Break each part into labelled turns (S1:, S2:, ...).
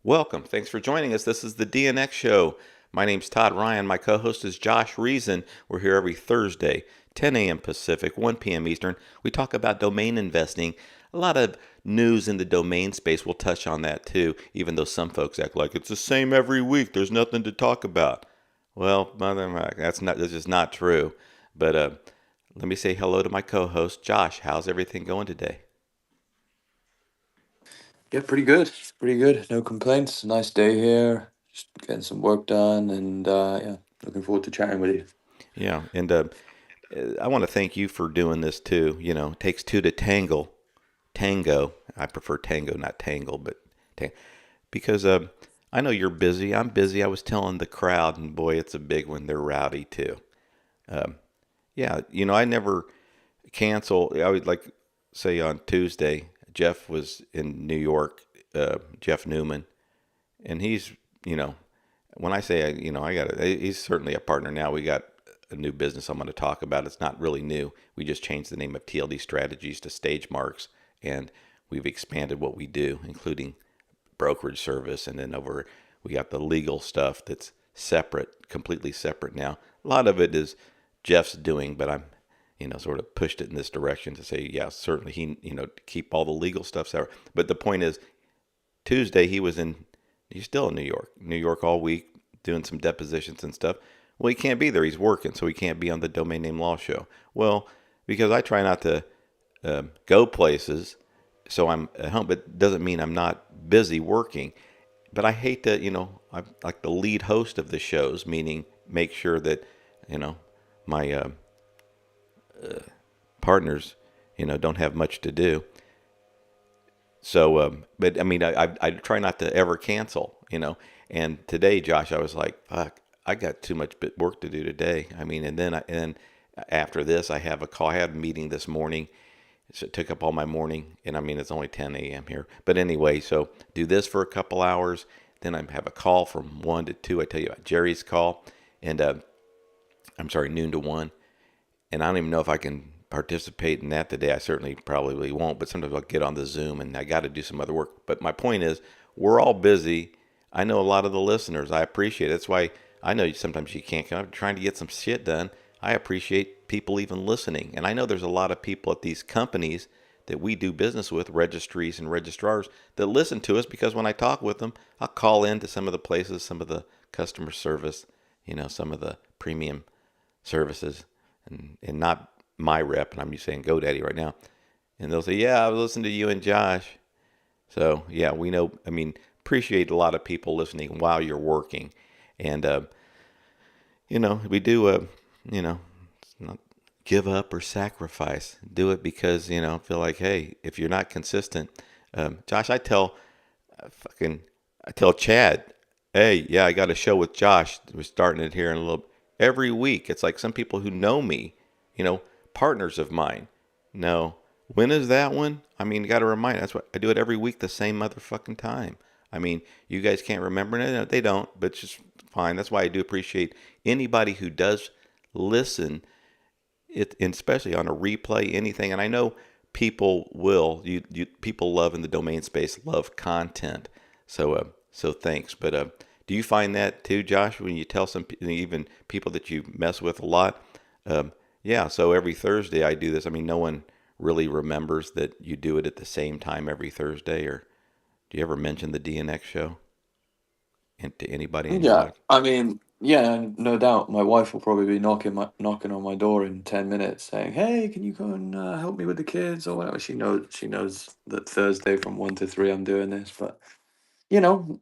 S1: Welcome. Thanks for joining us. This is the DNX Show. My name's Todd Ryan. My co-host is Josh Reason. We're here every Thursday, 10 a.m. Pacific, 1 p.m. Eastern. We talk about domain investing. A lot of news in the domain space. We'll touch on that too, even though some folks act like it's the same every week. There's nothing to talk about. Well, that's just not true. But let me say hello to my co-host, Josh. How's everything going today?
S2: Yeah, pretty good. Pretty good. No complaints. Nice day here. Just getting some work done, and yeah, looking forward to chatting with you.
S1: Yeah, and I want to thank you for doing this too. You know, it takes two to tango. I prefer tango, not tangle, but because I know you're busy. I'm busy. I was telling the crowd, and boy, it's a big one. They're rowdy too. Um, yeah, I never cancel. I would like say on Tuesday, Jeff was in New York. Jeff Newman, and he's when I say I got he's certainly a partner now. We got a new business I'm going to talk about. It's not really new. We just changed the name of TLD Strategies to Stage Marks, and we've expanded what we do, including brokerage service, and then over we got the legal stuff that's separate, completely separate now. A lot of it is Jeff's doing, but I'm sort of pushed it in this direction to say, yeah, certainly he, keep all the legal stuff separate. But the point is, Tuesday he's still in New York all week doing some depositions and stuff. Well, he can't be there. He's working, so he can't be on the Domain Name Law Show. Well, because I try not to go places, so I'm at home, but it doesn't mean I'm not busy working. But I hate to, I'm like the lead host of the shows, meaning make sure that, my partners, don't have much to do. So, but I mean, I try not to ever cancel, And today, Josh, I was like, fuck, I got too much work to do today. I mean, and then after this, I have a call. I had a meeting this morning, so it took up all my morning. And I mean, it's only 10 a.m. here, but anyway, so do this for a couple hours. Then I have a call from 1 to 2. I tell you about Jerry's call, and I'm sorry, noon to 1. And I don't even know if I can participate in that today. I certainly probably won't, but sometimes I'll get on the Zoom and I got to do some other work. But my point is, we're all busy. I know a lot of the listeners. I appreciate it. That's why I know sometimes you can't come up trying to get some shit done. I appreciate people even listening. And I know there's a lot of people at these companies that we do business with, registries and registrars, that listen to us because when I talk with them, I'll call in to some of the places, some of the customer service, some of the premium services, and not my rep, and I'm saying GoDaddy right now. And they'll say, yeah, I was listening to you and Josh. So, yeah, we know, I mean, appreciate a lot of people listening while you're working. And, we do, not give up or sacrifice. Do it because, feel like, hey, if you're not consistent, Josh, I tell Chad, hey, yeah, I got a show with Josh. We're starting it here in a little, every week. It's like some people who know me, partners of mine. No, when is that one? I mean, you got to remind. That's what I do it every week, the same motherfucking time. I mean, you guys can't remember it. No, they don't, but it's just fine. That's why I do appreciate anybody who does listen, it, and especially on a replay, anything. And I know people will. People love in the domain space love content. So thanks. But do you find that too, Josh, when you tell even people that you mess with a lot? Yeah, so every Thursday I do this. I mean, no one really remembers that you do it at the same time every Thursday, or do you ever mention the DNX show to anybody in your
S2: Yeah,
S1: life?
S2: I mean, yeah, no doubt. My wife will probably be knocking on my door in 10 minutes, saying, "Hey, can you go and help me with the kids or whatever?" She knows that Thursday from 1 to 3 I'm doing this, but you know,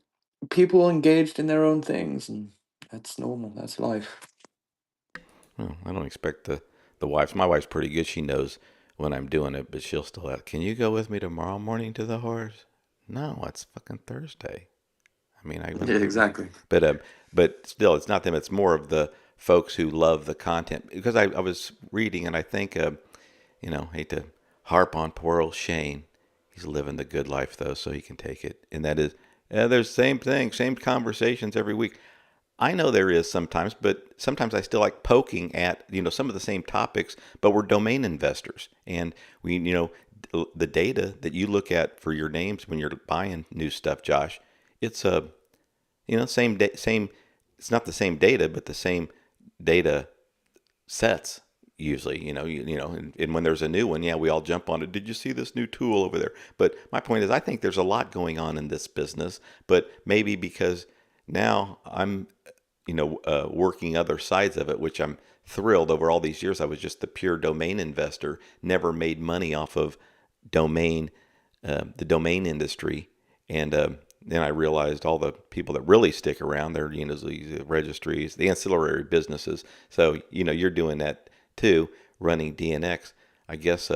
S2: people engaged in their own things, and that's normal. That's life.
S1: Well, I don't expect the wife. My wife's pretty good. She knows when I'm doing it, but she'll still ask, "Can you go with me tomorrow morning to the horse?" No, it's fucking Thursday. I mean, I
S2: Yeah,
S1: wouldn't give,
S2: exactly.
S1: but still, it's not them. It's more of the folks who love the content. Because I was reading, and I think, hate to harp on poor old Shane. He's living the good life though, so he can take it. And that is, there's same thing, same conversations every week. I know there is sometimes, but sometimes I still like poking at, some of the same topics, but we're domain investors. And the data that you look at for your names when you're buying new stuff, Josh, it's a same. It's not the same data, but the same data sets usually. And when there's a new one, yeah, we all jump on it. Did you see this new tool over there? But my point is, I think there's a lot going on in this business, but maybe because now I'm working other sides of it, which I'm thrilled over all these years. I was just the pure domain investor, never made money off of domain, the domain industry. And then I realized all the people that really stick around, they're, the registries, the ancillary businesses. So, you're doing that too, running DNX. I guess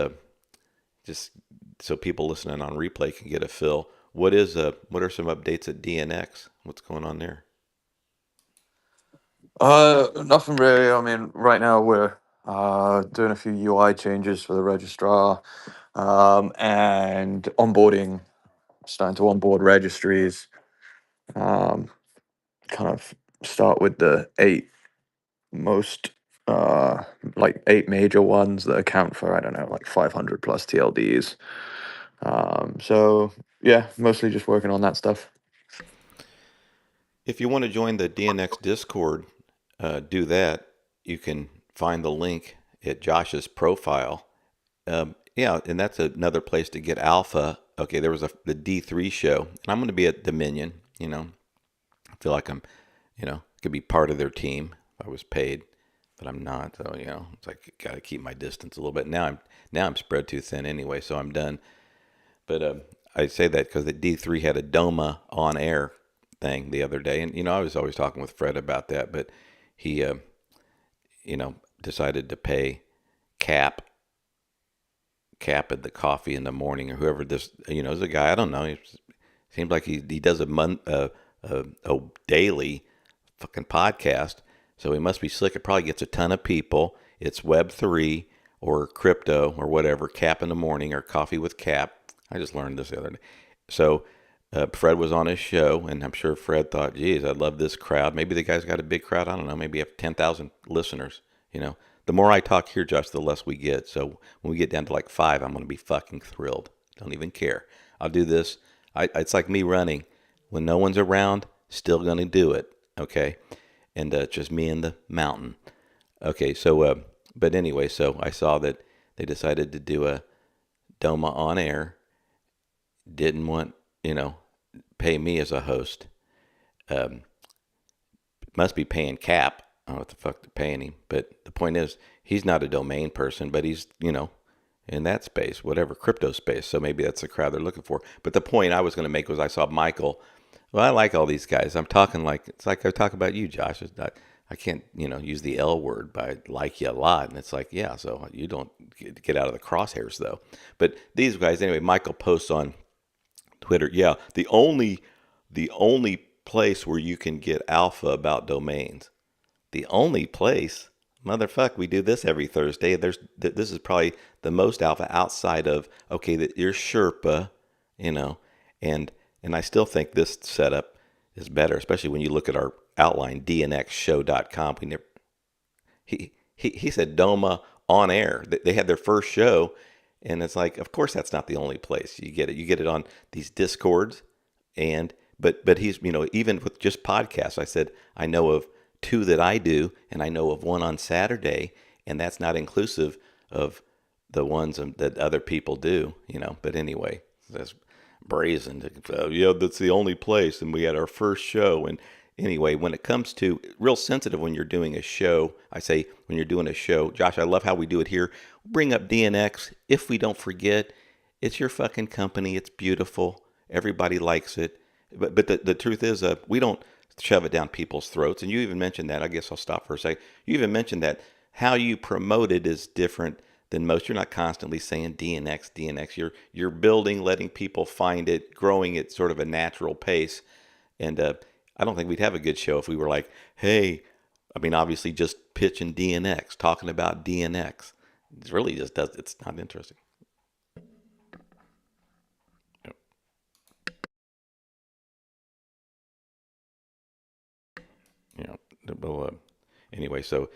S1: just so people listening on replay can get a feel. What are some updates at DNX? What's going on there?
S2: Nothing really. I mean, right now we're doing a few UI changes for the registrar, and onboarding, starting to onboard registries. Um, Kind of start with the eight most, like eight major ones that account for, I don't know, like 500 plus TLDs. So yeah, mostly just working on that stuff.
S1: If you want to join the DNX Discord, do that. You can find the link at Josh's profile. Yeah, and that's another place to get alpha. Okay, there was the D3 show, and I'm going to be at Dominion. I feel like I'm, could be part of their team if I was paid, but I'm not. So it's like got to keep my distance a little bit. Now I'm spread too thin anyway, so I'm done. But I say that because the D3 had a DOMA on air thing the other day, and I was always talking with Fred about that, but he decided to pay Cap at the coffee in the morning, or whoever this is a guy, I don't know. He seems like he does a daily fucking podcast, so he must be slick. It probably gets a ton of people. It's Web3 or crypto or whatever. Cap in the morning or coffee with Cap. I just learned this the other day. So Fred was on his show, and I'm sure Fred thought, geez, I love this crowd. Maybe the guy's got a big crowd. I don't know. Maybe you have 10,000 listeners. The more I talk here, Josh, the less we get. So when we get down to like 5, I'm going to be fucking thrilled. Don't even care. I'll do this. It's like me running. When no one's around, still going to do it. Okay. And just me and the mountain. Okay. So, but anyway, so I saw that they decided to do a Doma on air. Didn't want, pay me as a host. Um, must be paying Cap. I don't know what the fuck they're paying him. But the point is, he's not a domain person, but he's, in that space, whatever, crypto space. So maybe that's the crowd they're looking for. But the point I was going to make was I saw Michael. Well, I like all these guys. I'm talking like, it's like I talk about you, Josh. It's not, I can't, use the L word, but I like you a lot. And it's like, yeah, so you don't get out of the crosshairs though. But these guys, anyway, Michael posts on Twitter. Yeah, the only place where you can get alpha about domains. The only place, motherfuck, we do this every Thursday. This is probably the most alpha outside of okay that you're Sherpa, you know, and I still think this setup is better, especially when you look at our outline DNXShow.com. We never he said Doma on air. They had their first show, and it's like, of course, that's not the only place you get it. You get it on these discords, and but he's even with just podcasts. I said I know of two that I do, and I know of one on Saturday, and that's not inclusive of the ones that other people do. But anyway, that's brazen. Yeah, that's the only place, and we had our first show, and anyway, when it comes to real sensitive when you're doing a show, I say when you're doing a show, Josh, I love how we do it here. Bring up DNX. If we don't forget, it's your fucking company. It's beautiful. Everybody likes it. But the truth is, we don't shove it down people's throats. And you even mentioned that. I guess I'll stop for a second. You even mentioned that how you promote it is different than most. You're not constantly saying DNX, DNX. You're building, letting people find it, growing at sort of a natural pace. And I don't think we'd have a good show if we were like, hey, I mean, obviously just pitching DNX, talking about DNX. It really just does. It's not interesting. You know, well, anyway, so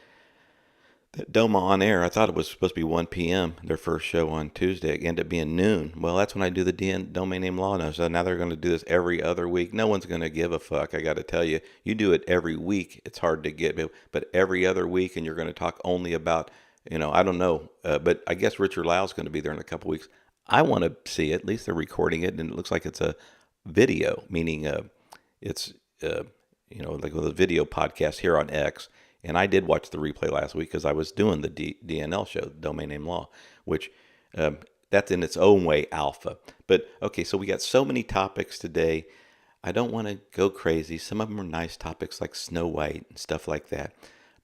S1: Doma on air. I thought it was supposed to be 1 p.m. Their first show on Tuesday. It ended up being noon. Well, that's when I do the domain name law now. So now they're going to do this every other week. No one's going to give a fuck. I got to tell you, you do it every week. It's hard to get, but every other week, and you're going to talk only about, I don't know, but I guess Richard Lau's going to be there in a couple weeks. I want to see it. At least they're recording it, and it looks like it's a video, meaning it's like with a video podcast here on X. And I did watch the replay last week because I was doing the DNL show, Domain Name Law, which that's in its own way alpha. But okay, so we got so many topics today. I don't want to go crazy. Some of them are nice topics like Snow White and stuff like that.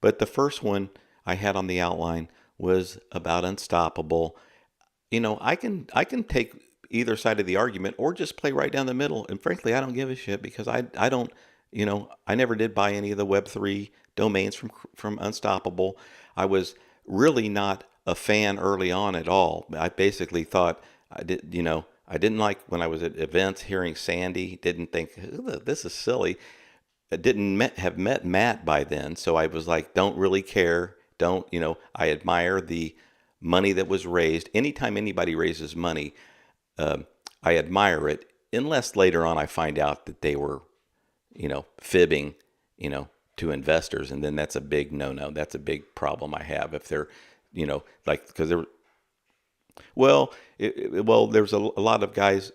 S1: But the first one I had on the outline was about Unstoppable. I can take either side of the argument or just play right down the middle. And frankly, I don't give a shit because I don't, I never did buy any of the Web3 domains from Unstoppable. I was really not a fan early on at all. I basically thought I didn't like when I was at events hearing Sandy, didn't think this is silly. I didn't have met Matt by then, so I was like, don't really care. Don't, I admire the money that was raised. Anytime anybody raises money, I admire it, unless later on I find out that they were, fibbing, to investors, and then that's a big no-no. That's a big problem I have if they're, like because there, well, there's a lot of guys.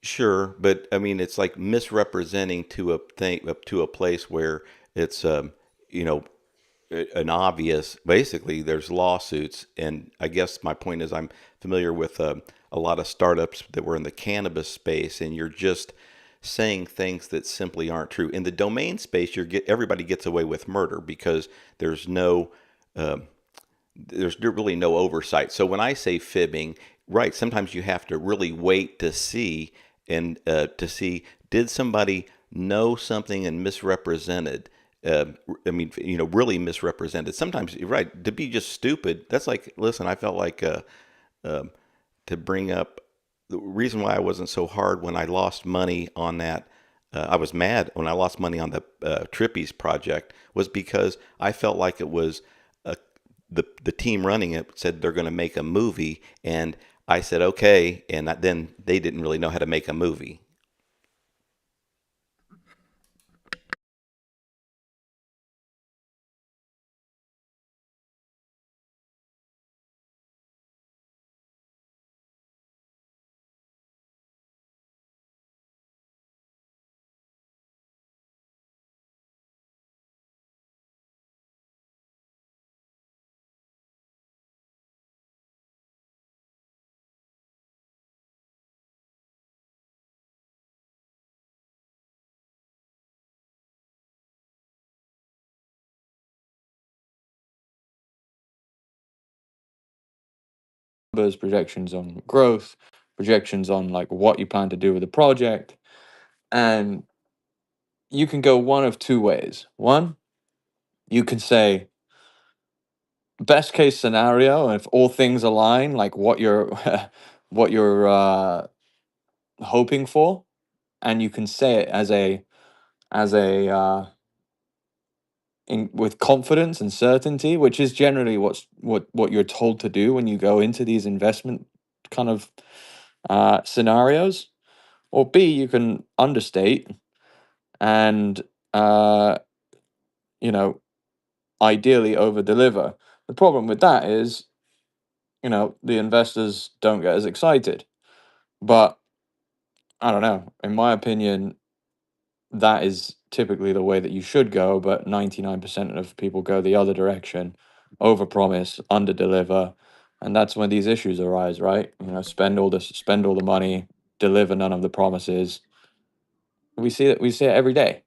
S1: Sure, but I mean, it's like misrepresenting to a thing up to a place where it's, you know, an obvious. Basically, there's lawsuits, and I guess my point is I'm familiar with a lot of startups that were in the cannabis space, and you're just saying things that simply aren't true. In the domain space, everybody gets away with murder because there's really no oversight. So when I say fibbing, right, sometimes you have to really wait to see and to see did somebody know something and misrepresented. I mean, really misrepresented. Sometimes you're right to be just stupid. That's like, listen, I felt like uh, to bring up the reason why I wasn't so hard when I lost money on that. I was mad when I lost money on the Trippies project was because I felt like it was the team running it said they're going to make a movie, and I said okay, and then they didn't really know how to make a movie.
S2: Numbers, projections on growth, projections on like what you plan to do with the project. And you can go one of two ways. One, you can say best case scenario, and if all things align, like what you're what you're hoping for, and you can say it as a with confidence and certainty, which is generally what you're told to do when you go into these investment kind of scenarios. Or B, you can understate and uh, you know ideally over deliver. The problem with that is the investors don't get as excited. But I don't know. In my opinion, that is typically the way that you should go, but 99% of people go the other direction, overpromise, underdeliver, and that's when these issues arise, right? Spend all the money, deliver none of the promises. We see it every day.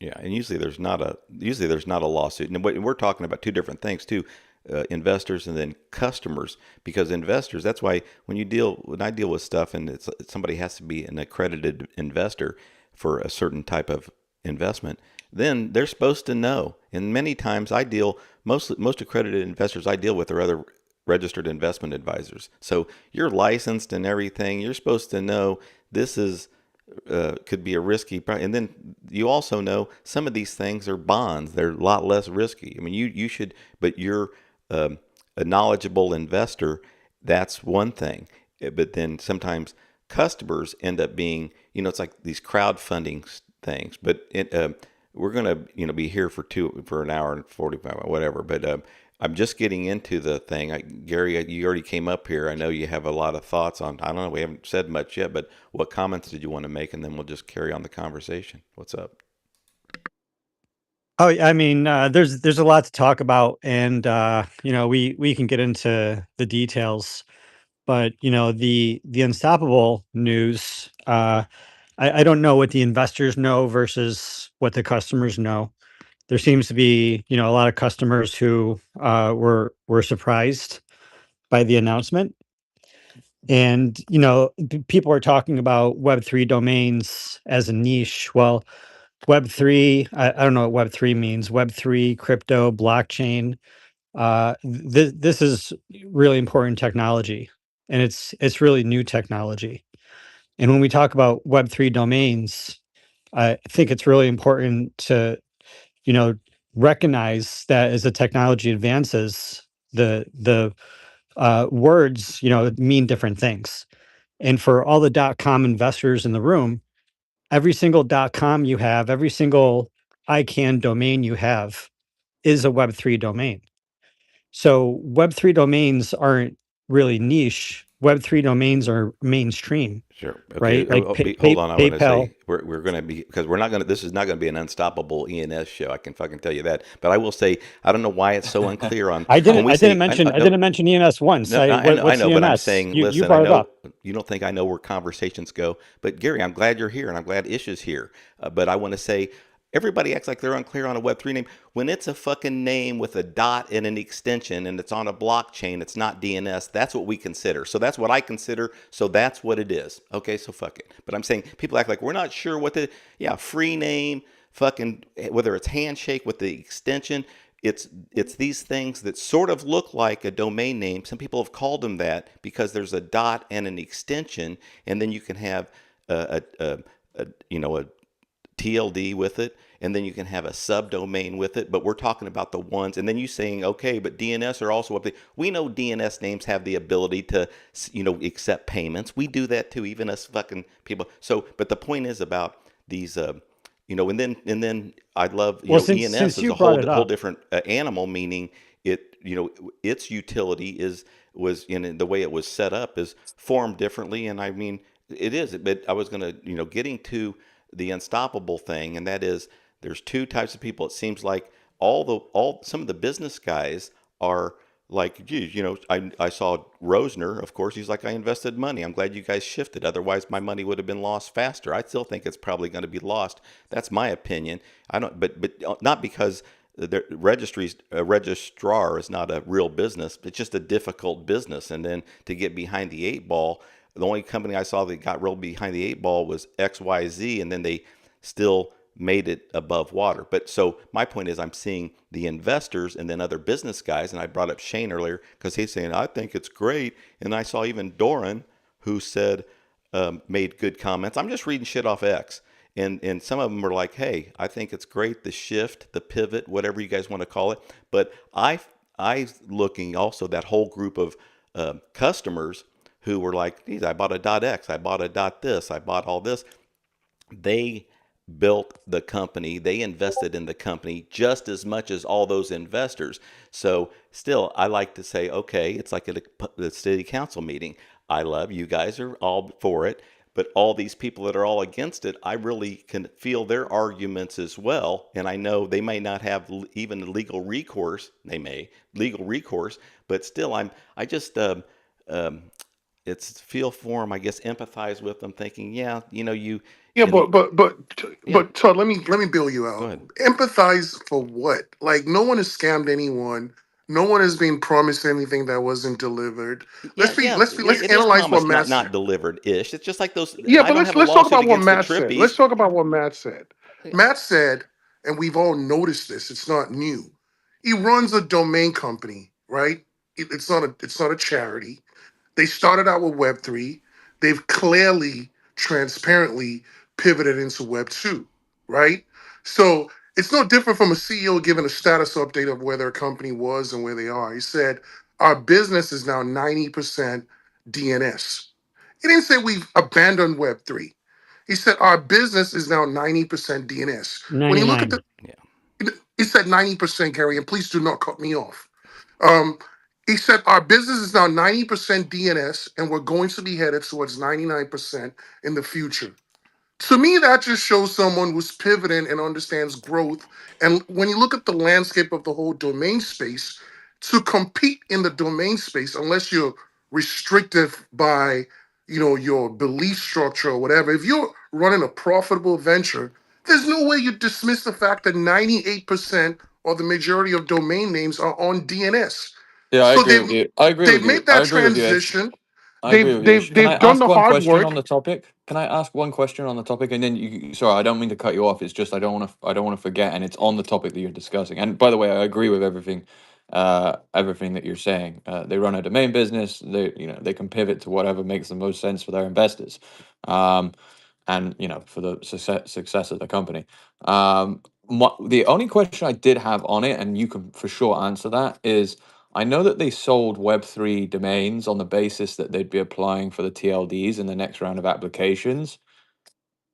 S1: Yeah, and usually there's not a lawsuit, and we're talking about two different things too, investors and then customers. Because investors, that's why when I deal with stuff, and somebody has to be an accredited investor for a certain type of investment, then they're supposed to know. And many times most accredited investors I deal with are other registered investment advisors. So you're licensed and everything. You're supposed to know this is could be a risky. And then you also know some of these things are bonds. They're a lot less risky. I mean, you should, but you're a knowledgeable investor. That's one thing. But then sometimes customers end up being, it's like these crowdfunding things. But we're gonna, be here for an hour and 45, whatever. But I'm just getting into the thing. Gary, you already came up here. I know you have a lot of thoughts on. I don't know. We haven't said much yet, but what comments did you want to make, and then we'll just carry on the conversation. What's up?
S3: Oh, I mean, there's a lot to talk about, and we can get into the details, but the unstoppable news. I don't know what the investors know versus what the customers know. There seems to be a lot of customers who were surprised by the announcement, and people are talking about Web3 domains as a niche. Well, Web3, I don't know what Web3 means. Web3, crypto, blockchain. This is really important technology, and it's really new technology. And when we talk about Web3 domains, I think it's really important to you know recognize that as the technology advances, the words mean different things. And for all the .com investors in the room, every single .com you have, every single ICANN domain you have is a Web3 domain. So Web3 domains aren't really niche. Web3 domains are mainstream,
S1: Sure. Okay.
S3: right? Like
S1: Hold on. I want to
S3: PayPal.
S1: say we're going to be, because we're not going to. This is not going to be an unstoppable ENS show. I can fucking tell you that. But I will say I don't know why it's so unclear on
S3: I
S1: when
S3: didn't
S1: we
S3: I didn't
S1: say
S3: mention I
S1: no.
S3: didn't mention ENS once.
S1: No, I know, I
S3: What's
S1: know, but I'm
S3: ENS?
S1: saying,
S3: You
S1: listen, I
S3: brought it
S1: know
S3: up.
S1: you don't think I know where conversations go, but Gary, I'm glad you're here and I'm glad Ish is here. But I want to say everybody acts like they're unclear on a Web3 name. When it's a fucking name with a dot and an extension and it's on a blockchain, it's not DNS. That's what we consider. So that's what I consider. So that's what it is. Okay, so fuck it. But I'm saying people act like we're not sure what yeah, free name, fucking, whether it's handshake with the extension, it's these things that sort of look like a domain name. Some people have called them that because there's a dot and an extension, and then you can have a TLD with it, and then you can have a subdomain with it. But we're talking about the ones, and then you saying, okay, but DNS are also up there. We know DNS names have the ability to, accept payments. We do that too, even us fucking people. So, but the point is about these, and then I love,
S3: Well,
S1: ENS
S3: since
S1: is
S3: you
S1: a
S3: brought
S1: whole
S3: it
S1: whole
S3: up,
S1: different animal, meaning it, its utility was in the way it was set up is formed differently, and I mean it is. But I was gonna, getting to the unstoppable thing, and that is there's two types of people. It seems like all some of the business guys are like, geez, I saw Rosner, of course, he's like, I invested money. I'm glad you guys shifted. Otherwise, my money would have been lost faster. I still think it's probably going to be lost. That's my opinion. I don't, but not because the registrar is not a real business. It's just a difficult business. And then to get behind the eight ball, the only company I saw that got real behind the eight ball was XYZ, and then they still made it above water. But so my point is, I'm seeing the investors and then other business guys, and I brought up Shane earlier because he's saying I think it's great, and I saw even Doran who said made good comments. I'm just reading shit off X. And some of them are like, hey, I think it's great, the shift, the pivot, whatever you guys want to call it. But I looking also that whole group of customers who were like, geez, I bought a .x, I bought a .this, I bought all this. They built the company, they invested in the company just as much as all those investors. So still, I like to say, okay, it's like at a city council meeting. I love you guys are all for it, but all these people that are all against it, I really can feel their arguments as well. And I know they may not have even legal recourse. They may legal recourse, but still, I just um, it's feel for them, I guess, empathize with them, thinking, yeah,
S4: Yeah,
S1: and yeah,
S4: but Todd, let me bail you
S1: go
S4: out.
S1: ahead.
S4: Empathize for what? Like, no one has scammed anyone. No one has been promised anything that wasn't delivered.
S1: Yeah, yeah,
S4: Let's
S1: it is
S4: analyze what
S1: promised,
S4: Matt
S1: not
S4: said.
S1: delivered ish. It's just like those.
S4: Yeah,
S1: I
S4: but
S1: don't
S4: let's
S1: have a
S4: let's talk
S1: lawsuit
S4: about what
S1: against the
S4: Matt said. Let's
S1: Trippies.
S4: talk about what Matt said.
S1: Yeah,
S4: Matt said, and we've all noticed this. It's not new. He runs a domain company, right? It's not a charity. They started out with Web3. They've clearly, transparently pivoted into Web 2, right? So it's no different from a CEO giving a status update of where their company was and where they are. He said, our business is now 90% DNS. He didn't say we've abandoned Web 3. He said, our business is now 90% DNS. When you look at
S3: 99.
S4: the,
S1: Yeah.
S4: he said 90%, Gary, and please do not cut me off. Um, he said, our business is now 90% DNS, and we're going to be headed towards 99% in the future. To me, that just shows someone who's pivoting and understands growth. And when you look at the landscape of the whole domain space, to compete in the domain space, unless you're restrictive by, your belief structure or whatever, if you're running a profitable venture, there's no way you dismiss the fact that 98% or the majority of domain names are on DNS.
S2: Yeah, I
S4: So
S2: agree
S4: they've
S2: with you. I agree
S4: they've
S2: with you.
S4: made
S2: I
S4: that
S2: agree with you, Ish.
S4: transition.
S2: I agree
S4: They've
S2: with you,
S4: they've
S2: Ish. Can I
S4: they've done
S2: ask
S4: the
S2: one
S4: hard
S2: question
S4: work.
S2: on the topic? Can I ask one question on the topic, and then sorry, I don't mean to cut you off. It's just I don't want to forget, and it's on the topic that you're discussing. And by the way, I agree with everything that you're saying. They run a domain business. They can pivot to whatever makes the most sense for their investors. Um, and for the success of the company. The only question I did have on it, and you can for sure answer that, is I know that they sold Web3 domains on the basis that they'd be applying for the TLDs in the next round of applications.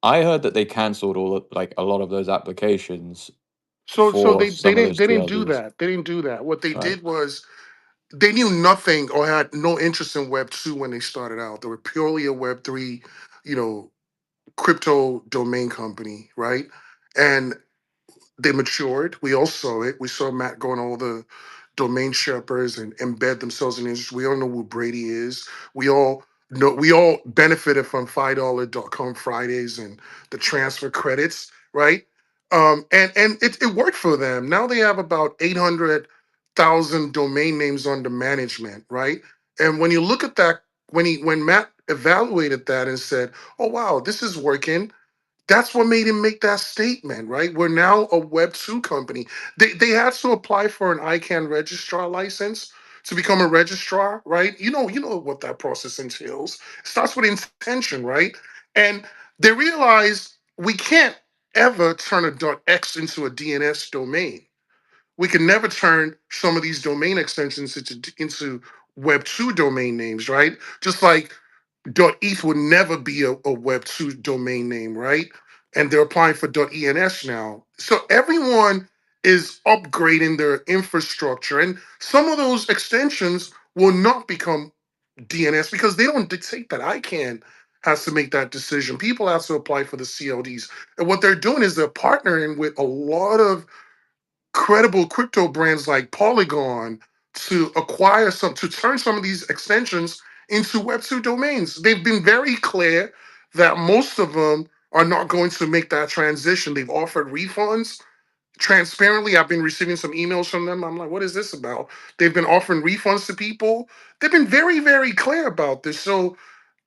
S2: I heard that they cancelled like a lot of those applications
S4: So
S2: for
S4: they
S2: some of
S4: didn't
S2: those
S4: they didn't do
S2: TLDs.
S4: that. They didn't do that. What they
S2: Right.
S4: did was they knew nothing or had no interest in Web 2 when they started out. They were purely a Web 3, you know, crypto domain company, right? And they matured. We all saw it. We saw Matt go on all the domain shoppers and embed themselves in the industry. We all know who Brady is. We all benefited from $5.com Fridays and the transfer credits, right? And it worked for them. Now they have about 800,000 domain names under management, right? And when you look at that, when Matt evaluated that and said, "Oh wow, this is working," that's what made him make that statement, right? We're now a Web 2 company. They had to apply for an ICANN registrar license to become a registrar, right? You know what that process entails. It starts with intention, right? And they realized we can't ever turn a .x into a DNS domain. We can never turn some of these domain extensions into Web 2 domain names, right? Just like .eth would never be a Web 2 domain name, right? And they're applying for .ens now. So everyone is upgrading their infrastructure. And some of those extensions will not become DNS because they don't dictate that. ICANN has to make that decision. People have to apply for the CLDs. And what they're doing is they're partnering with a lot of credible crypto brands like Polygon to turn some of these extensions into Web 2 domains. They've been very clear that most of them are not going to make that transition. They've offered refunds transparently. I've been receiving some emails from them. I'm like, what is this about? They've been offering refunds to people. They've been very, very clear about this. So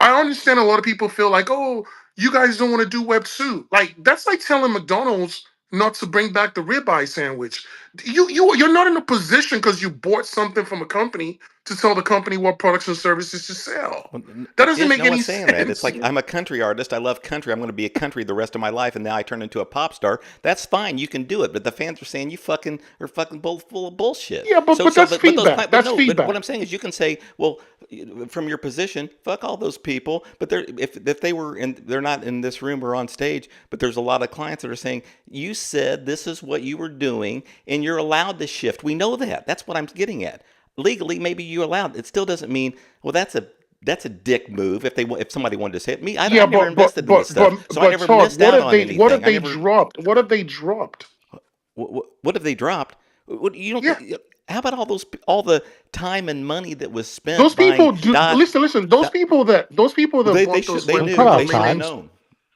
S4: I understand a lot of people feel like, oh, you guys don't want to do Web 2. Like, that's like telling McDonald's not to bring back the ribeye sandwich. You're not in a position because you bought something from a company to tell the company what products and services to sell.
S1: Well,
S4: That doesn't
S1: Ish,
S4: make
S1: no
S4: any
S1: one's saying that. It's
S4: sense.
S1: like I'm a country artist. I love country. I'm going to be a country the rest of my life, and now I turn into a pop star. That's fine. You can do it. But the fans are saying you fucking are fucking full of bullshit.
S4: Yeah, but that's
S1: But those
S4: feedback.
S1: but
S4: That's
S1: no. But what
S4: feedback.
S1: I'm saying is you can say, well, from your position, fuck all those people. But if they were in, they're not in this room or on stage. But there's a lot of clients that are saying you said this is what you were doing, and you're allowed to shift. We know that. That's what I'm getting at. Legally, maybe you allowed. It still doesn't mean well. That's a dick move. If somebody wanted to say it, I
S4: Yeah,
S1: never
S4: but but
S1: invested in this
S4: but
S1: stuff,
S4: but
S1: so I
S4: but
S1: never
S4: Todd,
S1: missed
S4: what
S1: out
S4: have
S1: on
S4: what have
S1: anything. I
S4: they
S1: never.
S4: dropped? What have they dropped?
S1: What have they dropped? What, you
S4: Yeah.
S1: don't. How about all the time and money that was
S4: Those
S1: spent buying
S4: people do
S1: dot?
S4: listen. Those
S1: dot
S4: people
S1: well,
S4: that
S1: they
S4: bought
S1: should.
S4: those
S1: They
S3: Well,
S4: Web
S3: cut
S4: three
S1: knew.
S3: out
S1: They
S4: domain
S1: should have
S3: Todd.
S4: names,
S1: known.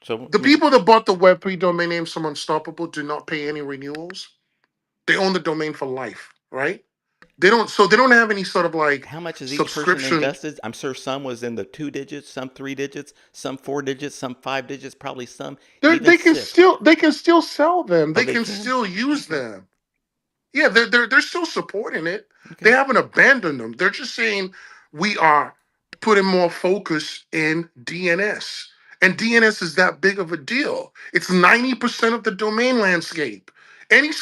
S1: So
S4: the
S1: I mean,
S4: people that bought the Web three domain names from Unstoppable do not pay any renewals. They own the domain for life, right? They don't have any sort of like
S1: how much is each person
S4: subscription.
S1: invested? I'm sure some was in the 2 digits, some 3 digits, some 4 digits, some 5 digits, probably some even six.
S4: They can still sell them.
S1: Oh,
S4: They
S1: they
S4: can
S1: can.
S4: still use
S1: Okay.
S4: them. Yeah, they're still supporting it. They
S1: Okay.
S4: haven't abandoned them. They're just saying we are putting more focus in DNS. And DNS is that big of a deal. It's 90% of the domain landscape. Any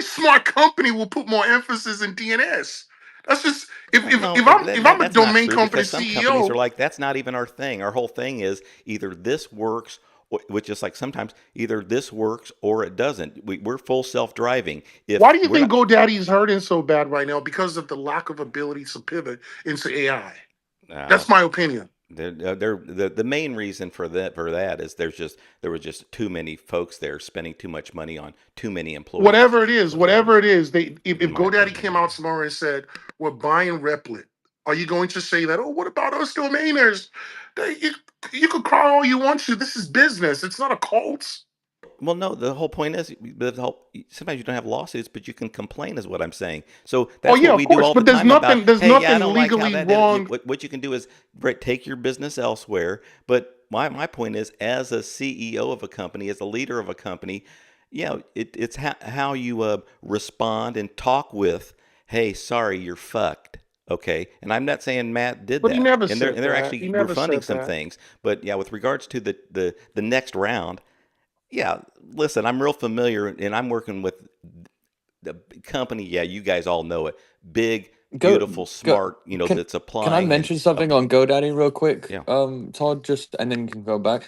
S4: smart company will put more emphasis in DNS. That's just if
S1: Well,
S4: if,
S1: no,
S4: if I'm if I'm a
S1: that's not
S4: domain
S1: true
S4: company
S1: because some companies are
S4: CEO,
S1: like, that's not even our thing. Our whole thing is either this works, which is like sometimes either this works or it doesn't. We're full self-driving. If
S4: why do you
S1: we're
S4: think
S1: not,
S4: GoDaddy is hurting so bad right now? Because of the lack of ability to pivot into AI.
S1: no,
S4: That's my opinion.
S1: the main reason for that is there was just too many folks there spending too much money on too many employees.
S4: Whatever it is, they
S1: In
S4: if
S1: my
S4: GoDaddy
S1: opinion.
S4: came out tomorrow and said we're buying Replit, are you going to say that? Oh, what about us domainers? You could cry all you want to. This is business. It's not a cult.
S1: Well, no, the whole point is sometimes you don't have lawsuits, but you can complain, is what I'm saying. So
S4: Oh
S1: that's
S4: yeah,
S1: what
S4: of
S1: we do
S4: course.
S1: all the
S4: But there's
S1: time about,
S4: nothing. There's
S1: hey, yeah, I
S4: nothing
S1: don't like how
S4: legally
S1: that did it.
S4: wrong.
S1: What you can do is, Brett, take your business elsewhere. But my point is, as a CEO of a company, as a leader of a company, yeah, it's how you respond and talk with, hey, sorry, you're fucked. Okay, and I'm not saying Matt did
S4: But he
S1: that,
S4: never
S1: and they're
S4: said
S1: and they're
S4: that. He
S1: actually
S4: never
S1: refunding
S4: said
S1: some
S4: that.
S1: things. But yeah, with regards to the next round, yeah, listen, I'm real familiar and I'm working with the company. Yeah, you guys all know it. Big,
S2: Go
S1: beautiful,
S2: go.
S1: smart,
S2: Can
S1: that's
S2: can I
S1: applying and
S2: mention something on GoDaddy real quick,
S1: yeah.
S2: Todd? Just and then you can go back.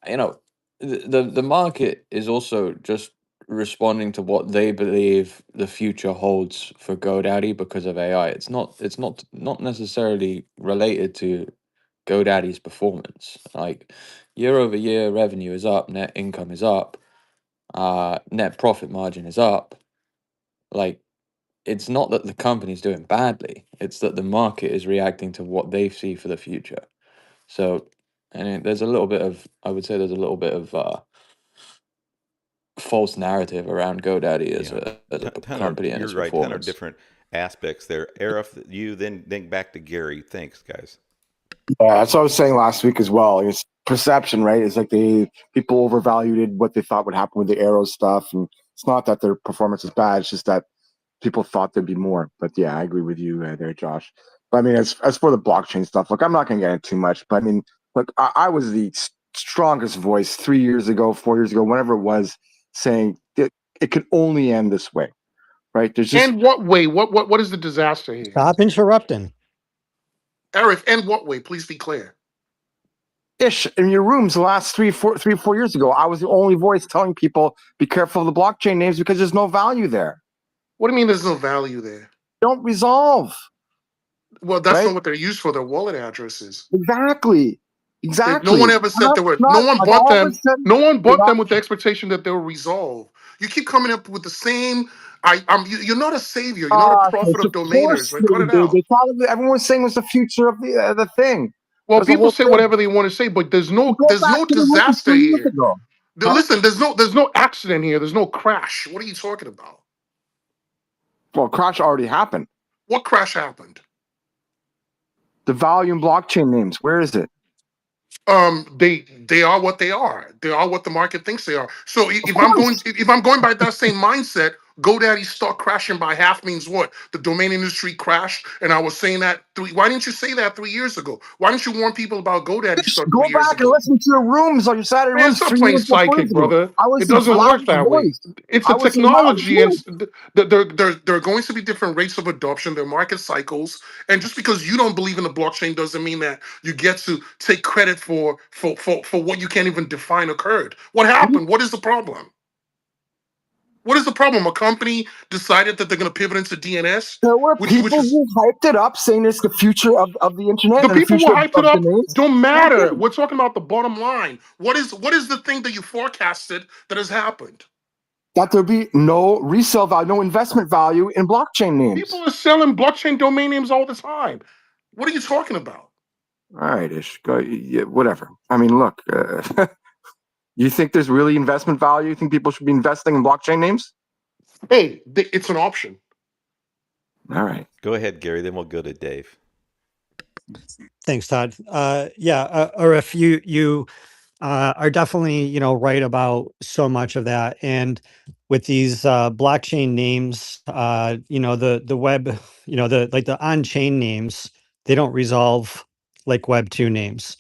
S2: You know, the market is also just responding to what they believe the future holds for GoDaddy because of AI. It's not necessarily related to GoDaddy's performance. Like year over year, revenue is up, net income is up, net profit margin is up. Like it's not that the company's doing badly; it's that the market is reacting to what they see for the future. So, and there's a little bit of, I would say, there's a little bit of false narrative around GoDaddy as
S1: Yeah.
S2: a
S1: Ton of
S2: company and
S1: you're
S2: its
S1: right, ton of
S2: performance.
S1: different aspects there. Arif, you then back to Gary. Thanks, guys.
S5: Yeah, that's what I was saying last week as well. It's perception, right? It's like people overvalued what they thought would happen with the Arrow stuff, and it's not that their performance is bad. It's just that people thought there'd be more. But yeah, I agree with you there, Josh. But I mean, as for the blockchain stuff, look, I'm not going to get into too much. But I mean, look, I was the strongest voice 3 years ago, 4 years ago, whenever it was, saying that it could only end this way, right? There's just
S4: And what way? What is the disaster here?
S3: Stop interrupting.
S4: Eric, and what way? Please be clear.
S5: ish in your rooms the last 4 years ago. I was the only voice telling people be careful of the blockchain names because there's no value there.
S4: What do you mean there's no value there?
S5: Don't resolve,
S4: Well, that's not
S5: right?
S4: what they're used for, their wallet addresses.
S5: Exactly.
S4: No one
S5: Exactly.
S4: ever said they were,
S5: Not
S4: no one
S5: like
S4: bought
S5: all of a
S4: them.
S5: sudden
S4: No one
S5: they're
S4: bought
S5: not.
S4: them with the expectation that they'll resolve. You keep coming up with the same. You're not a savior. You're not a prophet
S5: Of
S4: of domainers.
S5: course
S4: Right? Cut it
S5: they
S4: out.
S5: thought everyone was saying was the future of the thing.
S4: Well,
S5: That was the
S4: people
S5: whole
S4: say
S5: thing.
S4: whatever they want to say, but there's
S5: You
S4: no
S5: go
S4: there's
S5: back
S4: no
S5: to the room
S4: disaster
S5: 3 years
S4: here.
S5: ago, huh?
S4: Listen, there's no accident here. There's no crash. What are you talking about?
S5: Well, crash already happened.
S4: What crash happened?
S5: The volume blockchain names. Where is it?
S4: They are what they are. They are what the market thinks they are. So
S5: Of course.
S4: if I'm going by that same mindset, GoDaddy stock crashing by half means what? The domain industry crashed, and I was saying that why didn't you say that 3 years ago? Why didn't you warn people about GoDaddy stock
S5: Go
S4: 3 years
S5: back and
S4: ago?
S5: listen to the rooms on your Saturday
S4: Man,
S5: rooms
S4: stop
S5: three
S4: playing
S5: years, 4 years
S4: psychic,
S5: ago.
S4: brother.
S5: I was
S4: It
S5: the
S4: doesn't work
S5: loudest
S4: that way.
S5: voice.
S4: It's
S5: I
S4: a
S5: was the loudest
S4: technology, and
S5: voice.
S4: there are going to be different rates of adoption. There are market cycles, and just because you don't believe in the blockchain doesn't mean that you get to take credit for what you can't even define occurred. What happened? What is the problem? What is the problem? A company decided that they're going to pivot into DNS,
S5: There were
S4: which
S5: people
S4: is
S5: who hyped it up, saying it's the future of the internet
S4: the
S5: and the
S4: people who
S5: future
S4: hyped it
S5: of
S4: up
S5: domains.
S4: don't
S5: And it
S4: matter.
S5: didn't.
S4: We're talking about the bottom line. What is the thing that you forecasted that has happened?
S5: That there'd be no resale value, no investment value in blockchain
S4: People
S5: names.
S4: are selling blockchain domain names all the time. What are you talking about?
S5: All right, Ish, go, yeah, whatever. I mean, look, you think there's really investment value? You think people should be investing in blockchain names?
S4: Hey, it's an option.
S5: All right.
S1: Go ahead, Gary. Then we'll go to Dave.
S3: Thanks, Todd. Yeah, or if you are definitely right about so much of that, and with these blockchain names, the web, the on chain names, they don't resolve like Web 2 names.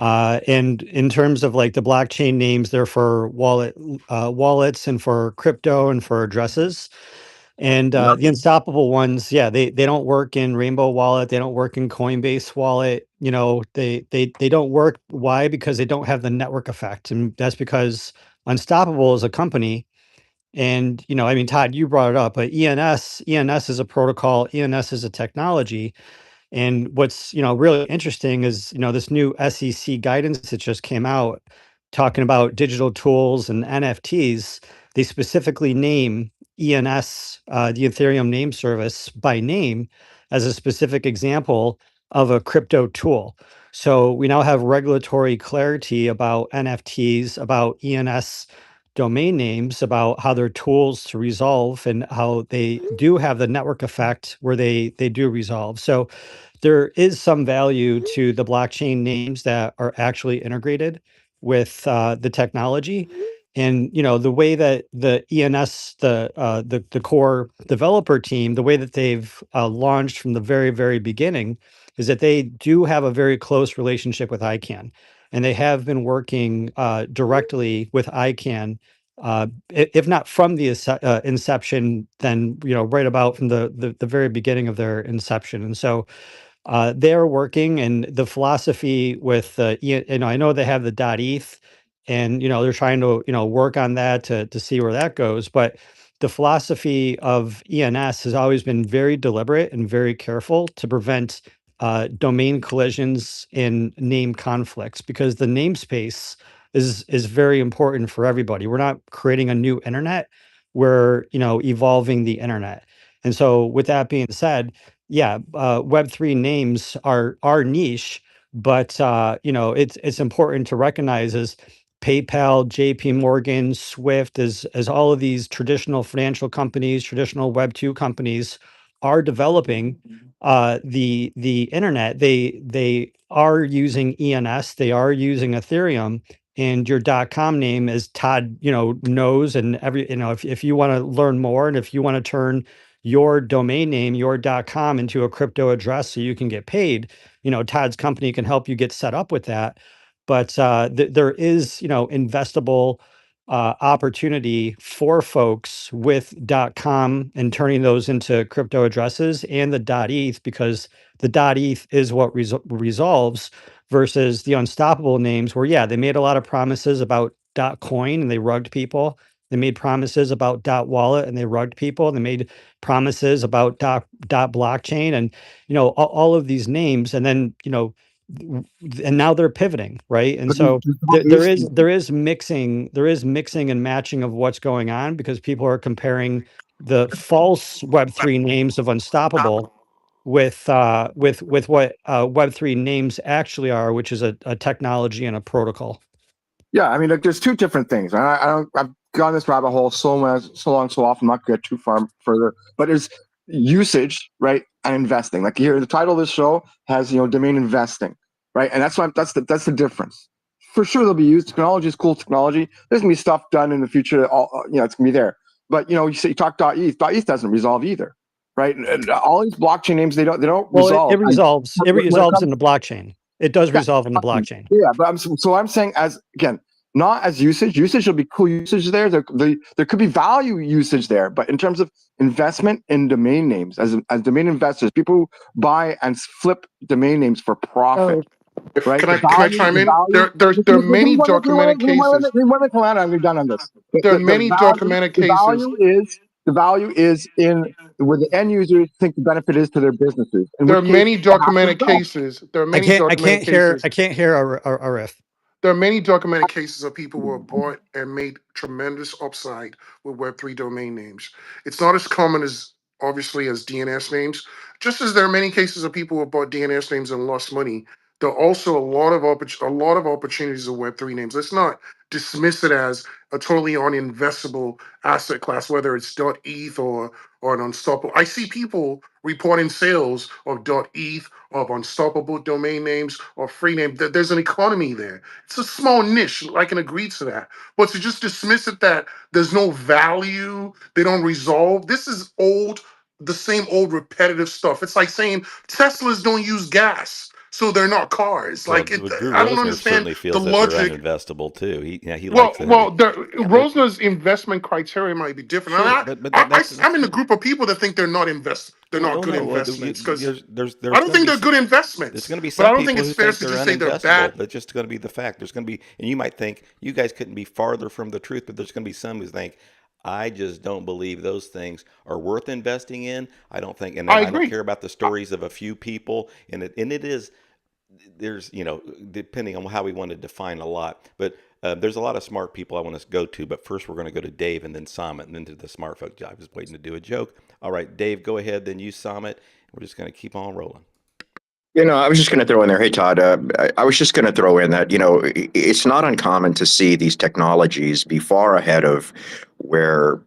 S3: And in terms of like the blockchain names, they're for wallets and for crypto and for addresses. And the unstoppable ones, yeah, they don't work in Rainbow Wallet. They don't work in Coinbase Wallet. You know, they don't work. Why? Because they don't have the network effect, and that's because Unstoppable is a company. And you know, I mean, Todd, you brought it up, but ENS is a protocol. ENS is a technology. And what's, you know, really interesting is, you know, this new SEC guidance that just came out talking about digital tools and NFTs. They specifically name ENS, the Ethereum name service, by name as a specific example of a crypto tool. So we now have regulatory clarity about NFTs, about ENS domain names, about how they're tools to resolve and how they do have the network effect where they do resolve. So there is some value to the blockchain names that are actually integrated with the technology. And you know, the way that the ENS, the core developer team, the way that they've launched from the very beginning, is that they do have a very close relationship with ICANN, and they have been working directly with ICANN, if not from the inception, then you know, right about from the very beginning of their inception. And so they're working, and the philosophy with you know, I know they have the .eth, and you know, they're trying to, you know, work on that to see where that goes. But the philosophy of ENS has always been very deliberate and very careful to prevent domain collisions and name conflicts, because the namespace is very important for everybody. We're not creating a new internet; we're, you know, evolving the internet. And so, with that being said, yeah, Web3 names are niche, but you know, it's important to recognize as PayPal, JP Morgan, Swift, as all of these traditional financial companies, traditional Web2 companies are developing the internet. They are using ENS, they are using Ethereum, and your .com name, as Todd, you know, knows, and every, you know, if you want to learn more, and if you want to turn your domain name, your .com, into a crypto address so you can get paid, you know, Todd's company can help you get set up with that. But there is, you know, investable opportunity for folks with .com and turning those into crypto addresses, and the .eth, because the .eth is what resolves, versus the unstoppable names where, yeah, they made a lot of promises about .coin and they rugged people. They made promises about .wallet and they rugged people. They made promises about blockchain, and you know, all of these names, and then, you know, and now they're pivoting, right? And
S5: But
S3: so
S5: the
S3: there is mixing and matching of what's going on, because people are comparing the false Web3 names of Unstoppable with what Web3 names actually are, which is a technology and a protocol.
S5: Yeah, I mean, like, there's two different things. I don't. I've gone this rabbit hole so long, so often. I'm not going to get too far further. But there's usage, right, and investing. Like here, the title of this show has, you know, domain investing, right, and that's the difference. For sure, they'll be used. Technology is cool technology. There's gonna be stuff done in the future. You know, it's gonna be there. But you know, you talk .eth. .eth doesn't resolve either, right? And all these blockchain names, they don't
S3: Well,
S5: resolve.
S3: it resolves. It
S5: When it
S3: resolves
S5: comes,
S3: in the blockchain. It does
S5: yeah,
S3: resolve in the blockchain.
S5: yeah, but I'm saying, as again, not as usage. Usage will be cool usage there. There could be value usage there, but in terms of investment in domain names, as domain investors, people who buy and flip domain names for profit, right?
S4: Can
S5: The
S4: I
S5: value,
S4: chime
S5: the
S4: in?
S5: value.
S4: There are many documented cases.
S5: I'm done on this.
S4: There are many documented cases.
S5: The value is in where the end users think the benefit is to their businesses. In
S4: There are
S5: which case,
S4: many
S5: they have to
S4: documented
S5: resolve.
S4: cases. There are many documented cases.
S3: I can't hear a riff.
S4: There are many documented cases of people who have bought and made tremendous upside with Web3 domain names. It's not as common as, obviously, as DNS names. Just as there are many cases of people who have bought DNS names and lost money, there are also a lot of opportunities of Web3 names. Let's not dismiss it as a totally uninvestable asset class, whether it's .eth or an unstoppable. I see people reporting sales of .eth, of unstoppable domain names, or free name. There's an economy there. It's a small niche. I can agree to that. But to just dismiss it that there's no value, they don't resolve, this is old, the same old repetitive stuff. It's like saying Teslas don't use gas. so they're not cars.
S1: Well,
S4: Like,
S1: Drew
S4: I don't
S1: Rosner
S4: understand
S1: certainly
S4: the
S1: feels that they're
S4: logic.
S1: uninvestable too. He
S4: Well,
S1: likes the
S4: well, the,
S1: yeah,
S4: Rosner's investment criteria might be different. I
S1: sure,
S4: mean,
S1: but that's
S4: I'm in a
S1: fine.
S4: group of people that think they're
S1: Well,
S4: not
S1: oh
S4: good
S1: no, well,
S4: investments because
S1: there's
S4: I don't
S1: going to
S4: think
S1: be
S4: they're good
S1: there's
S4: investments.
S1: going to be
S4: But I
S1: some
S4: don't think
S1: people
S4: it's
S1: who
S4: fair
S1: think
S4: to
S1: they're
S4: just say they're bad.
S1: uninvestable. That's just going to be the fact. There's going to be, and you might think you guys couldn't be farther from the truth, but there's going to be some who think I just don't believe those things are worth investing in. I don't think, and then
S4: I
S1: I don't
S4: agree.
S1: care about the stories of a few people, and it is there's depending on how we want to define a lot, but there's a lot of smart people I want to go to. But first, we're going to go to Dave and then Summit and then to the smart folk. I was waiting to do a joke. All right, Dave, go ahead. Then you Summit. We're just going to keep on rolling.
S6: I was just going to throw in there. Hey, Todd, I was just going to throw in that, it's not uncommon to see these technologies be far ahead of where,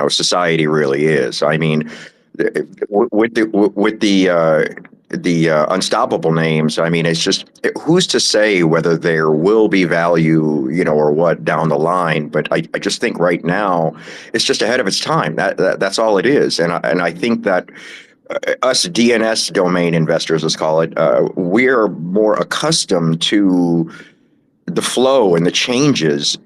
S6: society really is. I mean, with the unstoppable names, I mean, it's just who's to say whether there will be value, or what down the line. But I just think right now it's just ahead of its time. That's all it is. And I think that us DNS domain investors, let's call it, we're more accustomed to the flow and the changes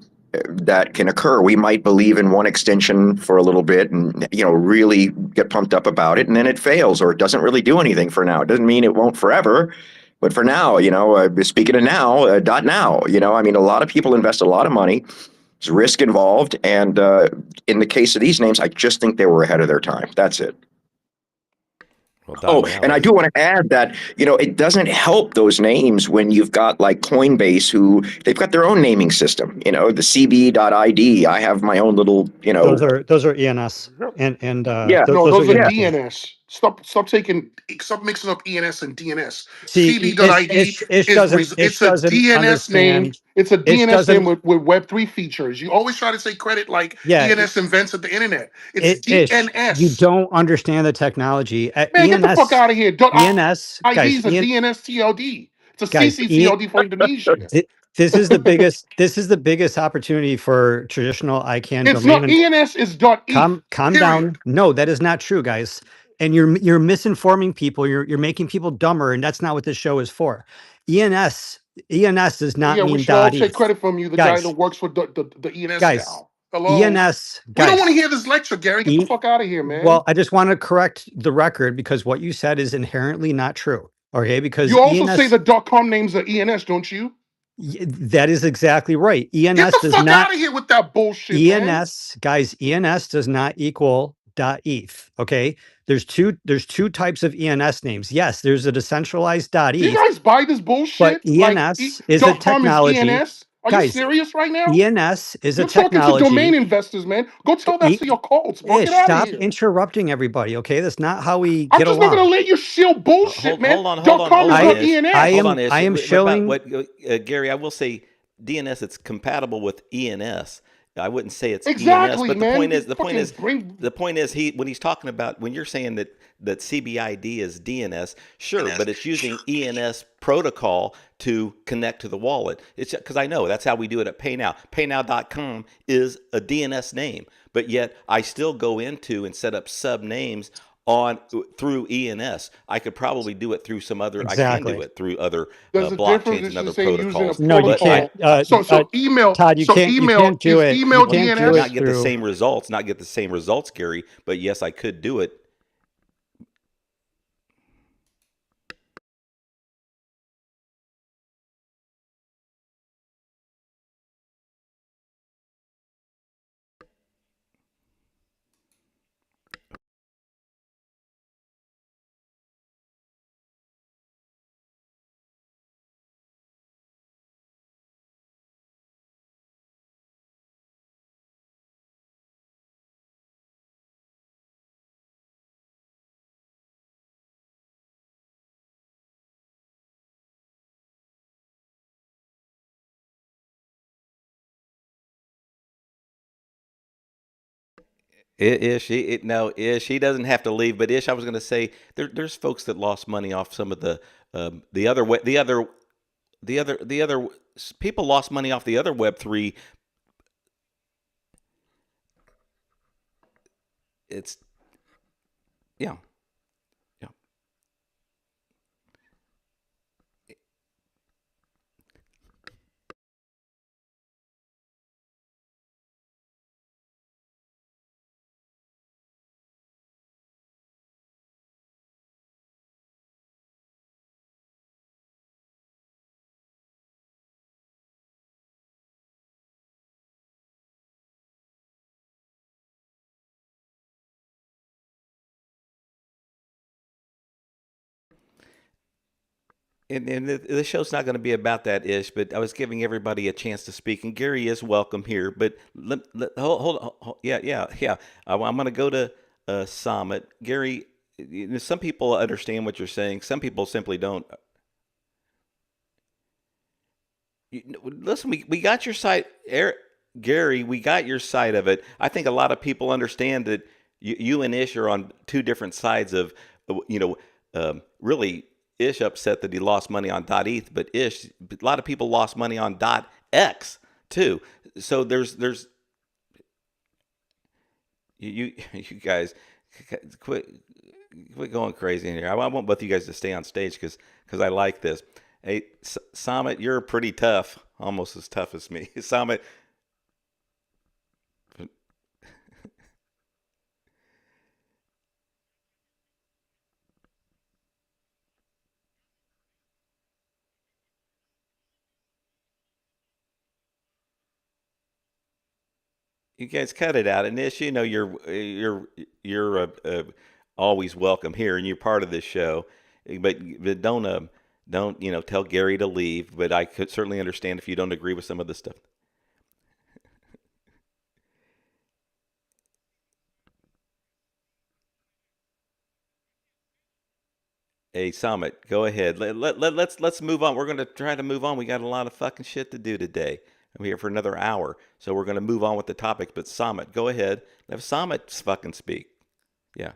S6: that can occur. We might believe in one extension for a little bit and really get pumped up about it, and then it fails or it doesn't really do anything for now. It doesn't mean it won't forever, but for now, speaking of now, .now, I mean, a lot of people invest a lot of money. There's risk involved, and in the case of these names, I just think they were ahead of their time. That's it.
S1: Well,
S6: Oh,
S1: now
S6: and I
S1: is
S6: do want to add that, it doesn't help those names when you've got like Coinbase, who they've got their own naming system, the CB.ID. I have my own little,
S3: Those are ENS and
S6: yeah,
S3: those,
S4: No,
S3: those are
S4: those are
S6: yeah,
S3: ENSs.
S4: DNS. Stop mixing up ENS and DNS.
S3: See,
S4: CB.ID it's a
S3: Ish doesn't
S4: DNS name.
S3: understand.
S4: It's a
S3: Ish
S4: DNS name
S3: doesn't.
S4: with Web3 features. You always try to say credit like
S3: Yeah,
S4: ENS invented the internet. It's
S3: Ish, you
S4: DNS.
S3: don't understand the technology.
S4: Man, get the fuck
S3: ENS,
S4: out of here.
S3: ENS,
S4: ID
S3: guys,
S4: is a DNS TLD. It's a
S3: guys,
S4: CCTLD for Indonesia.
S3: this is the biggest. This is the biggest opportunity for traditional ICANN
S4: It's
S3: domain.
S4: not ENS is .eth.
S3: Calm
S4: Period.
S3: down. No, that is not true, guys. And you're misinforming people. You're making people dumber, and that's not what this show is for. ENS does not
S4: Yeah, we
S3: mean
S4: should all take
S3: .eth.
S4: credit from you, the guy that
S3: Guys,
S4: works with the ENS
S3: guys,
S4: gal. Hello.
S3: ENS,
S4: We don't want to
S3: guys.
S4: hear this lecture, Gary. Get the fuck out of here, man.
S3: Well, I just want to correct the record because what you said is inherently not true. Okay, because
S4: You also say
S3: ENS,
S4: the .com names are ENS, don't you?
S3: that is exactly right.
S4: Get
S3: ENS
S4: the
S3: does
S4: fuck
S3: not.
S4: out of here with that bullshit, man.
S3: ENS, guys, ENS does not equal .eth. Okay, there's two types of ENS names. Yes, there's a decentralized
S4: Do you
S3: .eth,
S4: guys buy this
S3: but
S4: bullshit? Like
S3: ENS is a
S4: .com is
S3: technology.
S4: ENS? Are you
S3: Guys,
S4: serious right now?
S3: ENS is a
S4: You're talking to domain
S3: technology.
S4: investors, man. Go tell that to your cults, bro. Get
S3: Ish,
S4: out of
S3: stop
S4: here.
S3: interrupting everybody. Okay, that's not how we
S4: I'm
S3: get
S4: just not gonna
S3: along.
S4: let you shield bullshit, man. .com is
S1: hold on,
S3: I
S1: Ish.
S3: I
S1: Hold
S4: .ens.
S1: on,
S3: am
S1: Ish.
S3: I am
S1: About
S3: showing.
S1: what Gary, I will say DNS. It's compatible with ENS. I wouldn't say it's ENS,
S4: Exactly,
S1: but
S4: man.
S1: the point is he when he's talking about when you're saying that CBID is DNS, sure, but it's using ENS protocol to connect to the wallet. It's because I know that's how we do it at PayNow. PayNow.com is a DNS name, but yet I still go into and set up sub names on through ENS. I could probably do it through some other. I can do
S3: Exactly.
S1: it through other
S4: There's a difference
S1: blockchains and
S4: between
S1: other
S4: saying using a
S1: protocols.
S3: No, you
S1: But
S3: can't.
S4: protocol. Email.
S3: Todd,
S4: So
S3: you
S4: email
S3: can't do
S4: is
S3: it. You
S4: email
S3: can't do
S1: would
S3: it
S1: not
S4: DNS.
S1: get the
S3: through.
S1: same results, not get the same results, Gary. But yes, I could do it. Ish, he doesn't have to leave. But Ish, I was going to say there's folks that lost money off some of the other way, the other people lost money off the other Web3. It's yeah, yeah. and the show's not going to be about that ish, but I was giving everybody a chance to speak, and Gary is welcome here. But yeah. I'm going to go to Summit. Gary, some people understand what you're saying. Some people simply don't. Listen, we got your side, Eric, Gary. We got your side of it. I think a lot of people understand that you and Ish are on two different sides of, really. Ish upset that he lost money on .eth, but a lot of people lost money on .x too. So there's you guys quit going crazy in here. I want both of you guys to stay on stage because I like this. Hey, Summit, you're pretty tough, almost as tough as me. Summit, you guys cut it out. And Ish, you're always welcome here, and you're part of this show. But don't tell Gary to leave. But I could certainly understand if you don't agree with some of the stuff. Hey, Summit, go ahead. Let's move on. We're going to try to move on. We got a lot of fucking shit to do today. I'm here for another hour, so we're going to move on with the topic. But Summit, go ahead. Have Summit fucking speak. Yeah.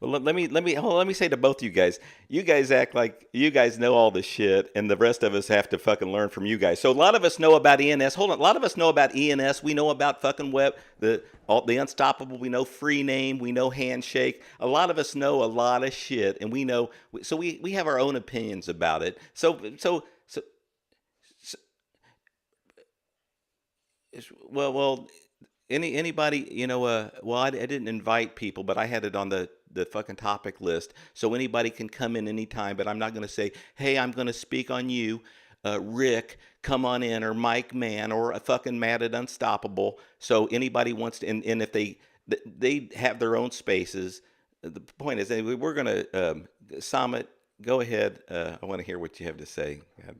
S1: Well, let me say to both you guys. You guys act like you guys know all the shit, and the rest of us have to fucking learn from you guys. So a lot of us know about ENS. Hold on, a lot of us know about ENS. We know about fucking web, the unstoppable. We know free name. We know handshake. A lot of us know a lot of shit, and we know. So we have our own opinions about it. So well, anybody, I didn't invite people, but I had it on the fucking topic list, so anybody can come in anytime. But I'm not going to say, hey, I'm going to speak on you, Rick, come on in, or Mike Man, or a fucking Mad at Unstoppable. So anybody wants to, and if they have their own spaces. The point is, anyway, we're going to Summit. Go ahead. I want to hear what you have to say. I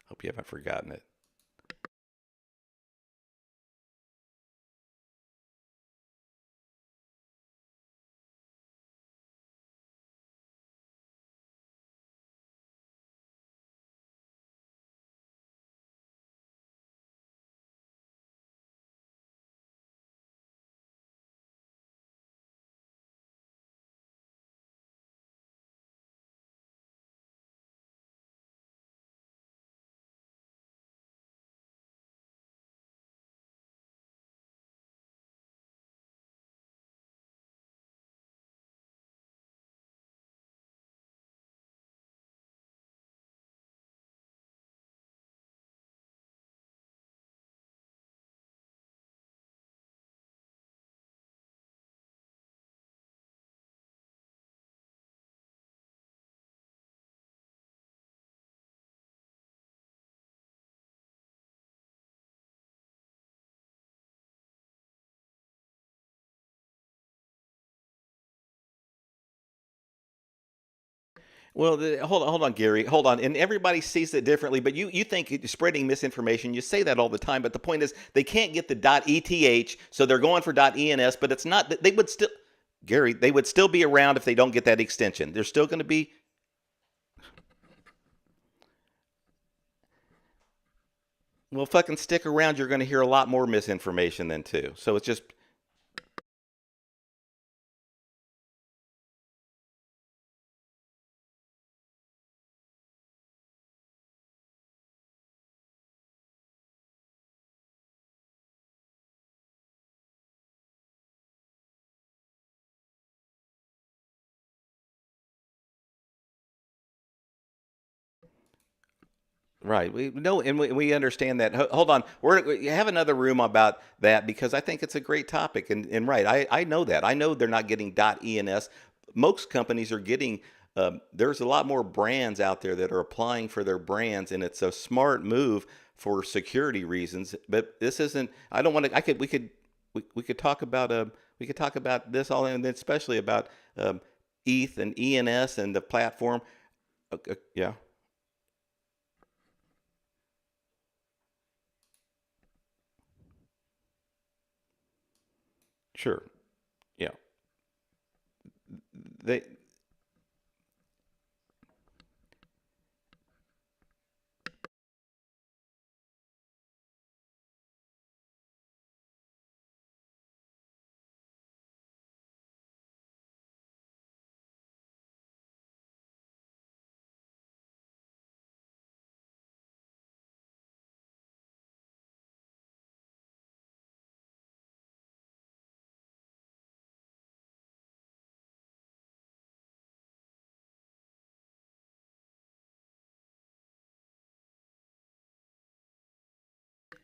S1: hope you haven't forgotten it. Well, hold on, Gary. Hold on. And everybody sees it differently, but you think it's spreading misinformation. You say that all the time, but the point is they can't get the .eth, so they're going for .ens, but it's not. They would still, Gary, they would still be around if they don't get that extension. They're still going to be. Well, fucking stick around. You're going to hear a lot more misinformation then too. So it's just. Right. We no, and we understand that. Hold on. We have another room about that because I think it's a great topic. And right, I know that. I know they're not getting .ens. Most companies are getting. There's a lot more brands out there that are applying for their brands, and it's a smart move for security reasons. But this isn't. I don't want to. I could. We could. We could talk about. We could talk about this all, and then especially about ETH and ENS and the platform. Yeah. Sure. Yeah. They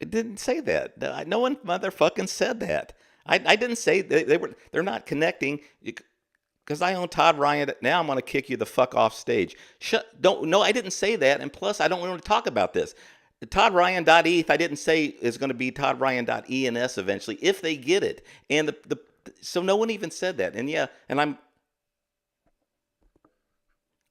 S1: It didn't say that. No one motherfucking said that. I didn't say they were. They're not connecting because I own Todd Ryan. Now I'm going to kick you the fuck off stage. Shut. Don't. No, I didn't say that. And plus, I don't want to talk about this. The Todd Ryan.eth, I didn't say is going to be Todd Ryan.ens eventually if they get it. And so no one even said that. And yeah, and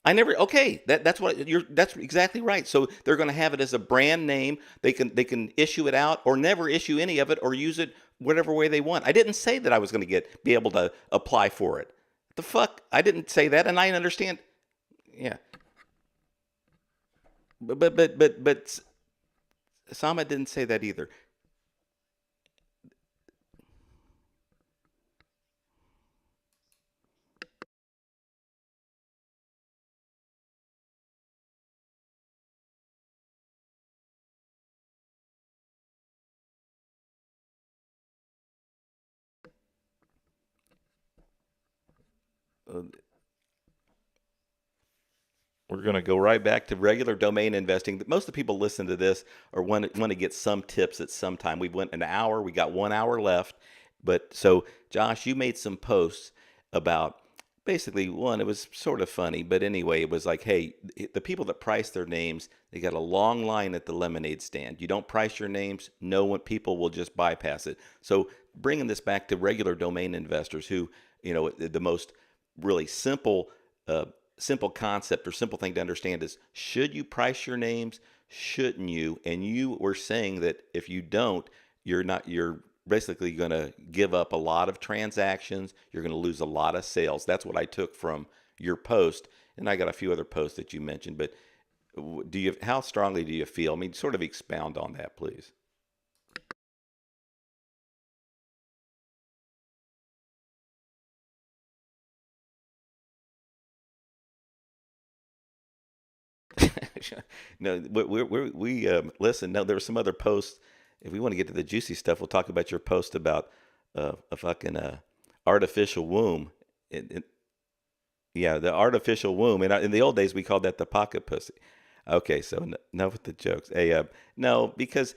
S1: I never. Okay, that's what you're. That's exactly right. So they're going to have it as a brand name. They can issue it out or never issue any of it or use it whatever way they want. I didn't say that I was going to be able to apply for it. The fuck? I didn't say that, and I understand. Yeah, but Sama didn't say that either. Uh, We're going to go right back to regular domain investing. Most of the people listen to this or want to get some tips at some time. We went an hour. We got 1 hour left. But so, Josh, you made some posts about basically one. It was sort of funny, but anyway, it was like, hey, the people that price their names, they got a long line at the lemonade stand. You don't price your names, no one people will just bypass it. So bringing this back to regular domain investors who, the most really uh, simple concept or simple thing to understand is should you price your names, shouldn't you? And you were saying that if you don't, you're basically going to give up a lot of transactions, you're going to lose a lot of sales. That's what I took from your post, and I got a few other posts that you mentioned, but how strongly do you feel? I mean, sort of expound on that, please. No, listen. No, there were some other posts. If we want to get to the juicy stuff, we'll talk about your post about a fucking artificial womb. Yeah, the artificial womb. And in the old days, we called that the pocket pussy. Okay, so enough with the jokes. Hey, no, because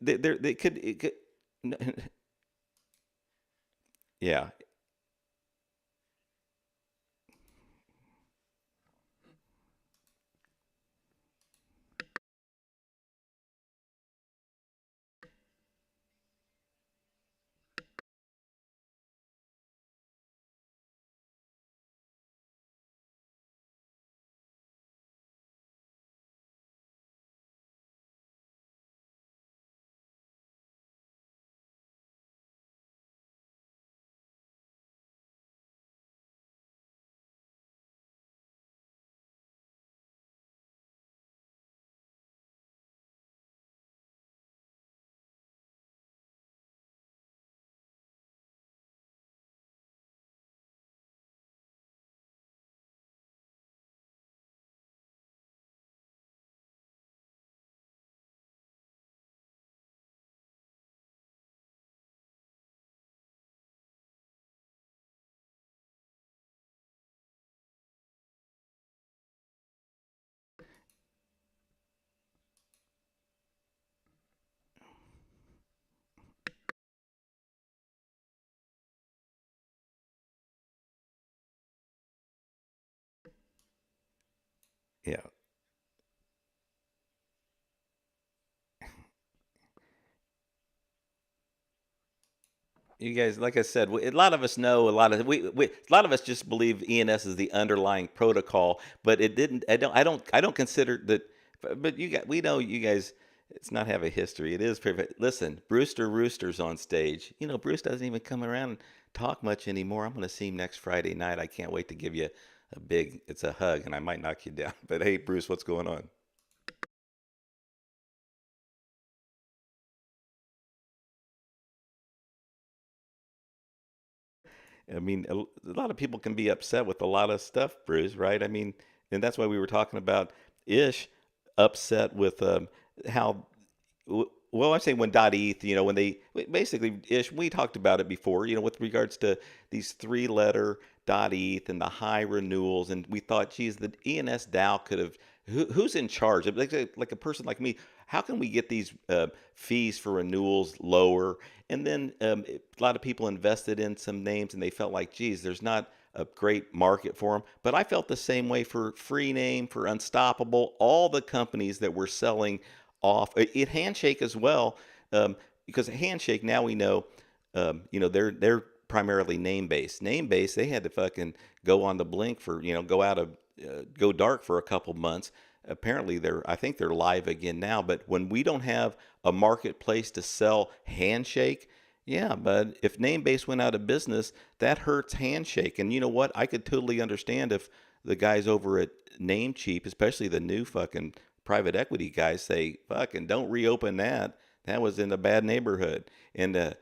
S1: they could, it could, yeah, Yeah. You guys, like I said, a lot of us know a lot of a lot of us just believe ENS is the underlying protocol, but it didn't. I don't consider that. But we know you guys. It's not have a history. It is perfect. Listen, Brewster Rooster's on stage. You know, Bruce doesn't even come around and talk much anymore. I'm going to see him next Friday night. I can't wait to give you a big. It's a hug, and I might knock you down. But hey, Bruce, what's going on? I mean, a lot of people can be upset with a lot of stuff, Bruce, right? I mean, and that's why we were talking about Ish upset with how, well, I'm saying when .eth, you know, when they basically Ish, we talked about it before, you know, with regards to these three-letter .eth and the high renewals, and we thought, geez, the ENS DAO could have, who's in charge? Like a person like me, how can we get these fees for renewals lower? And then a lot of people invested in some names and they felt like, geez, there's not a great market for them. But I felt the same way for Free Name, for Unstoppable, all the companies that were selling off. It Handshake as well, because Handshake now we know, you know, they're primarily name based. Name based, they had to fucking go on the blink for, you know, go out of go dark for a couple months. Apparently I think they're live again now, but when we don't have a marketplace to sell Handshake, yeah, but if Namebase went out of business, that hurts Handshake. And you know what? I could totally understand if the guys over at Namecheap, especially the new fucking private equity guys, say, fucking don't reopen that. That was in a bad neighborhood. And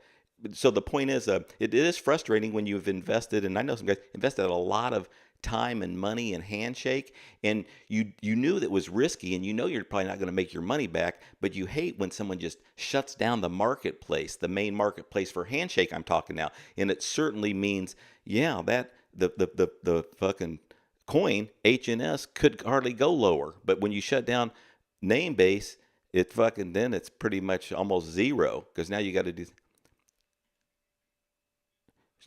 S1: so the point is, it is frustrating when you've invested, and I know some guys invested a lot of time and money in Handshake, and you knew that it was risky, and you know you're probably not going to make your money back, but you hate when someone just shuts down the marketplace, the main marketplace for Handshake. I'm talking now, and it certainly means, yeah, that the fucking coin HNS could hardly go lower, but when you shut down Namebase, it fucking then it's pretty much almost zero because now you got to do.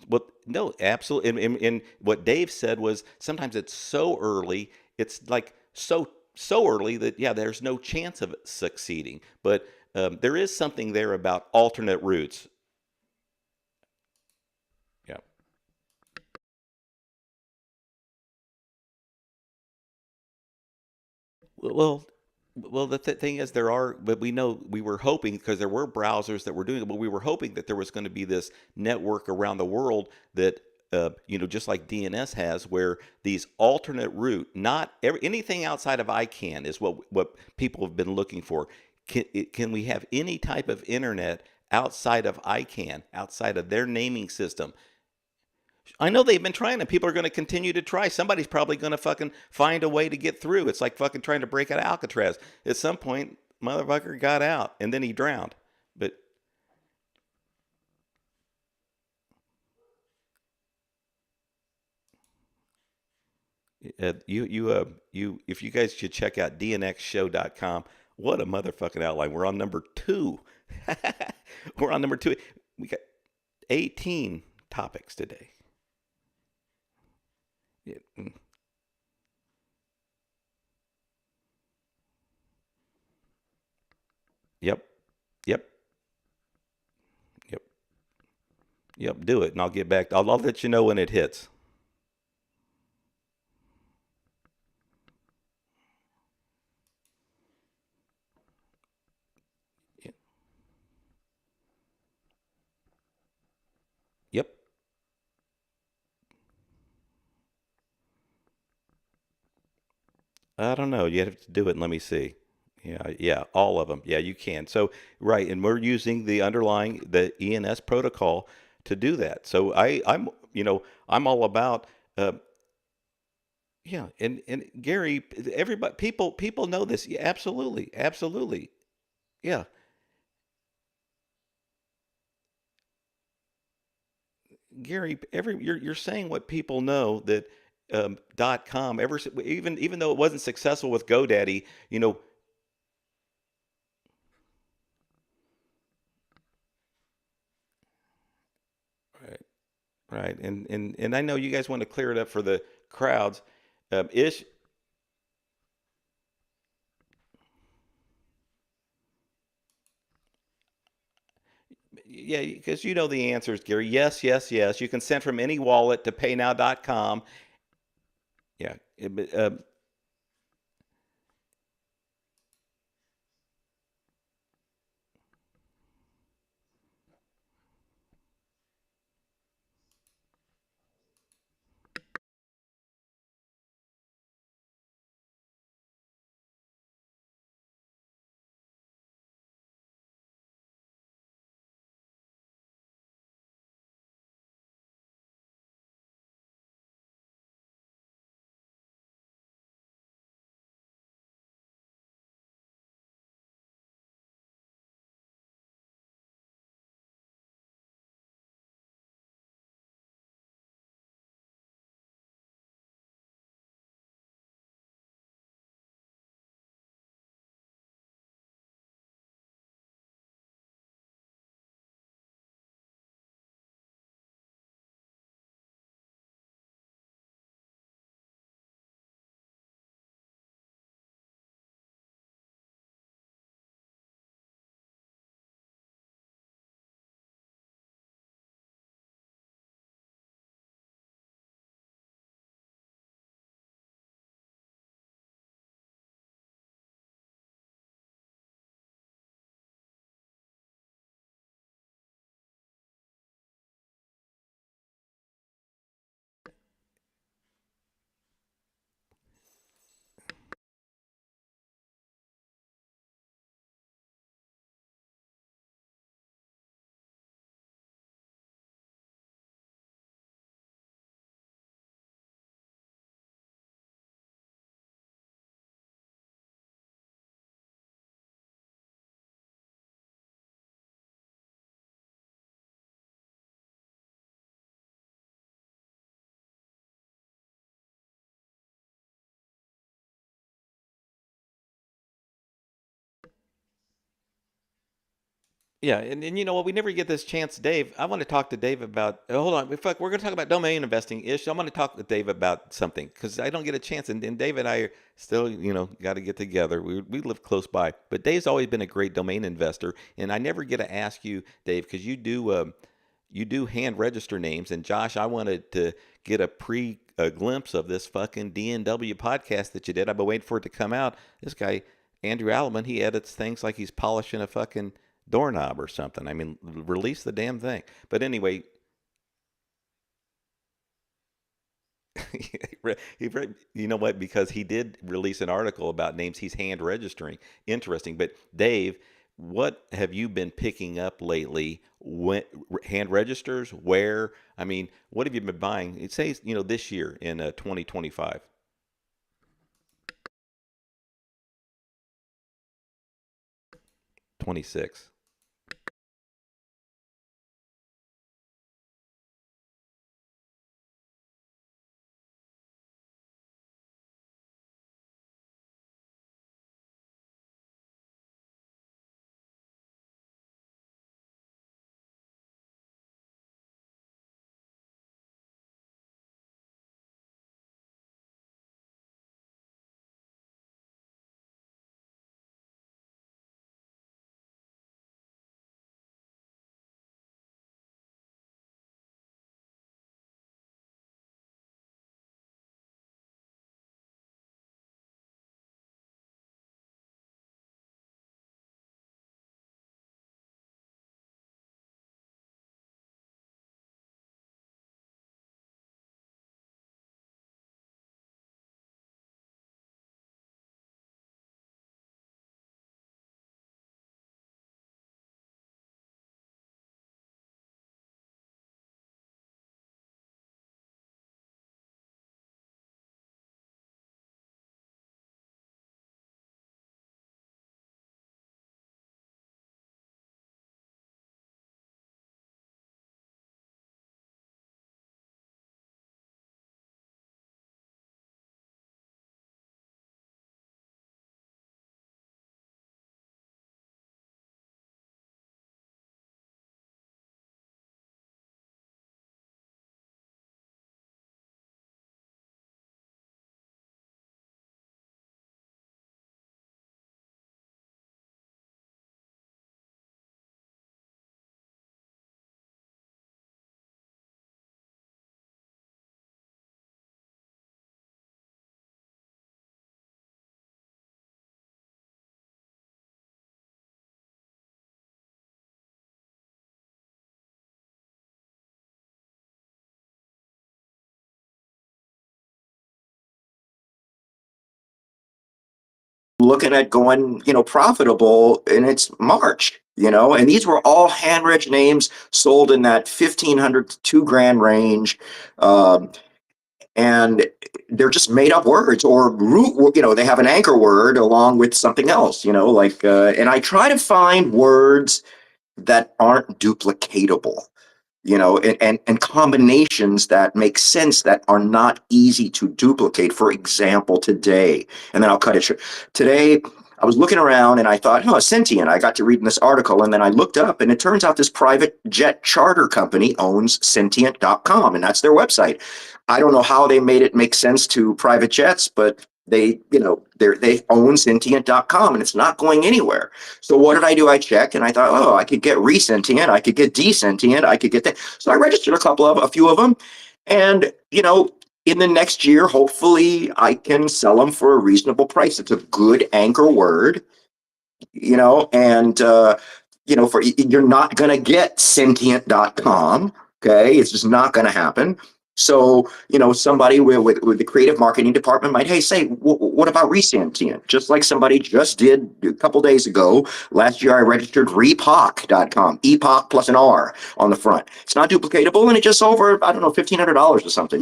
S1: Well, no, absolutely. And what Dave said was sometimes it's so early, it's like so early that yeah, there's no chance of it succeeding. But there is something there about alternate routes. Yeah. Well, well, the thing is, there are, but we know we were hoping because there were browsers that were doing it, but we were hoping that there was going to be this network around the world that, you know, just like DNS has, where these alternate route, not anything outside of ICANN is what people have been looking for. Can we have any type of internet outside of ICANN, outside of their naming system? I know they've been trying and people are going to continue to try. Somebody's probably going to fucking find a way to get through. It's like fucking trying to break out of Alcatraz. At some point, motherfucker got out and then he drowned. But if you guys should check out dnxshow.com. What a motherfucking outline. We're on number 2. We're on number 2. We got 18 topics today. Yeah. Yep. Yep. Yep. Yep. Do it and I'll get back. I'll let you know when it hits. Yep. I don't know. You have to do it and let me see. Yeah, yeah, all of them. Yeah, you can. So, right, and we're using the underlying the ENS protocol to do that. So you know, I'm all about yeah, and Gary, everybody people know this. Yeah, absolutely. Absolutely. Yeah. Gary, you're saying what people know that .com even though it wasn't successful with GoDaddy, you know, right. Right. And I know you guys want to clear it up for the crowds. Ish, Yeah, because you know the answers, Gary. Yes, yes, yes. You can send from any wallet to paynow.com. Yeah. Yeah, and you know what? We never get this chance, Dave. I want to talk to Dave about. Hold on, fuck. We're going to talk about domain investing ish. I want to talk with Dave about something because I don't get a chance. And Dave and I are still, got to get together. We live close by, but Dave's always been a great domain investor, and I never get to ask you, Dave, because you do hand register names. And Josh, I wanted to get a glimpse of this fucking DNW podcast that you did. I've been waiting for it to come out. This guy, Andrew Alleman, he edits things like he's polishing a fucking doorknob or something. I mean, release the damn thing. But anyway, you know what? Because he did release an article about names he's hand registering. Interesting. But Dave, what have you been picking up lately? When, hand registers? Where? I mean, what have you been buying? It says, this year in 2025. 26.
S6: looking at going, profitable, and it's March, and these were all hand reg names sold in that 1,500 to $2,000 range. And they're just made up words or root, they have an anchor word along with something else, and I try to find words that aren't duplicatable, and combinations that make sense that are not easy to duplicate. For example, today, and then I'll cut it short. Today, I was looking around and I thought, Sentient. I got to reading this article, and then I looked up, and it turns out this private jet charter company owns Sentient.com, and that's their website. I don't know how they made it make sense to private jets, but they own Sentient.com, and it's not going anywhere. So what did I do? I checked, and I thought, I could get Resentient, I could get Desentient, I could get that. So I registered a few of them, and in the next year, hopefully, I can sell them for a reasonable price. It's a good anchor word, and for you're not going to get Sentient.com. Okay, it's just not going to happen. So, somebody with the creative marketing department might, say, what about Resentient? Just like somebody just did a couple days ago. Last year, I registered Repoc.com, epoch plus an R on the front. It's not duplicatable, and it just over, I don't know, $1,500 or something,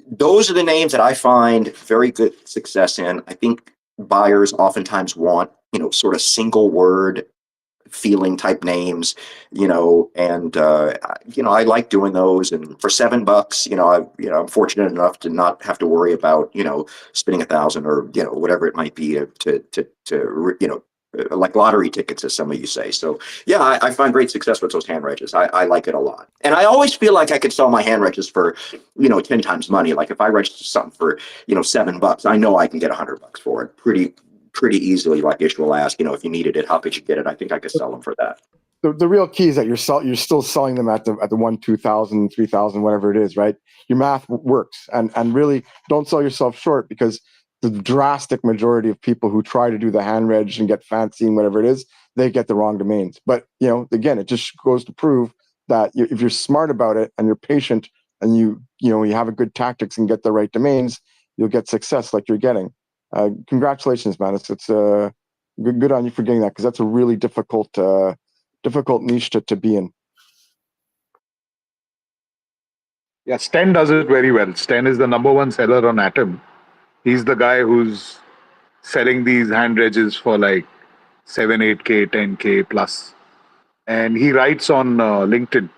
S6: Those are the names that I find very good success in. I think buyers oftentimes want, sort of single word feeling type names, and I like doing those. And for $7, I'm fortunate enough to not have to worry about, spending 1,000 or, whatever it might be to like lottery tickets, as some of you say. So yeah, I find great success with those hand regs. I like it a lot. And I always feel like I could sell my hand regs for, 10 times money. Like if I register something for, $7, I know I can get $100 for it pretty easily. Like Ish will ask, if you needed it, how could you get it? I think I could sell them for that.
S5: The real key is that you're still selling them at the 2,000, 3,000, whatever it is, right? Your math works, and really don't sell yourself short, because the drastic majority of people who try to do the hand reg and get fancy and whatever it is, they get the wrong domains. But again, it just goes to prove that if you're smart about it and you're patient and you have a good tactics and get the right domains, you'll get success like you're getting. Congratulations, man! It's good on you for getting that, because that's a really difficult niche to be in.
S7: Yeah, Sten does it very well. Sten is the number one seller on Atom. He's the guy who's selling these hand regs for like 7, 8K, 10K plus. And he writes on LinkedIn.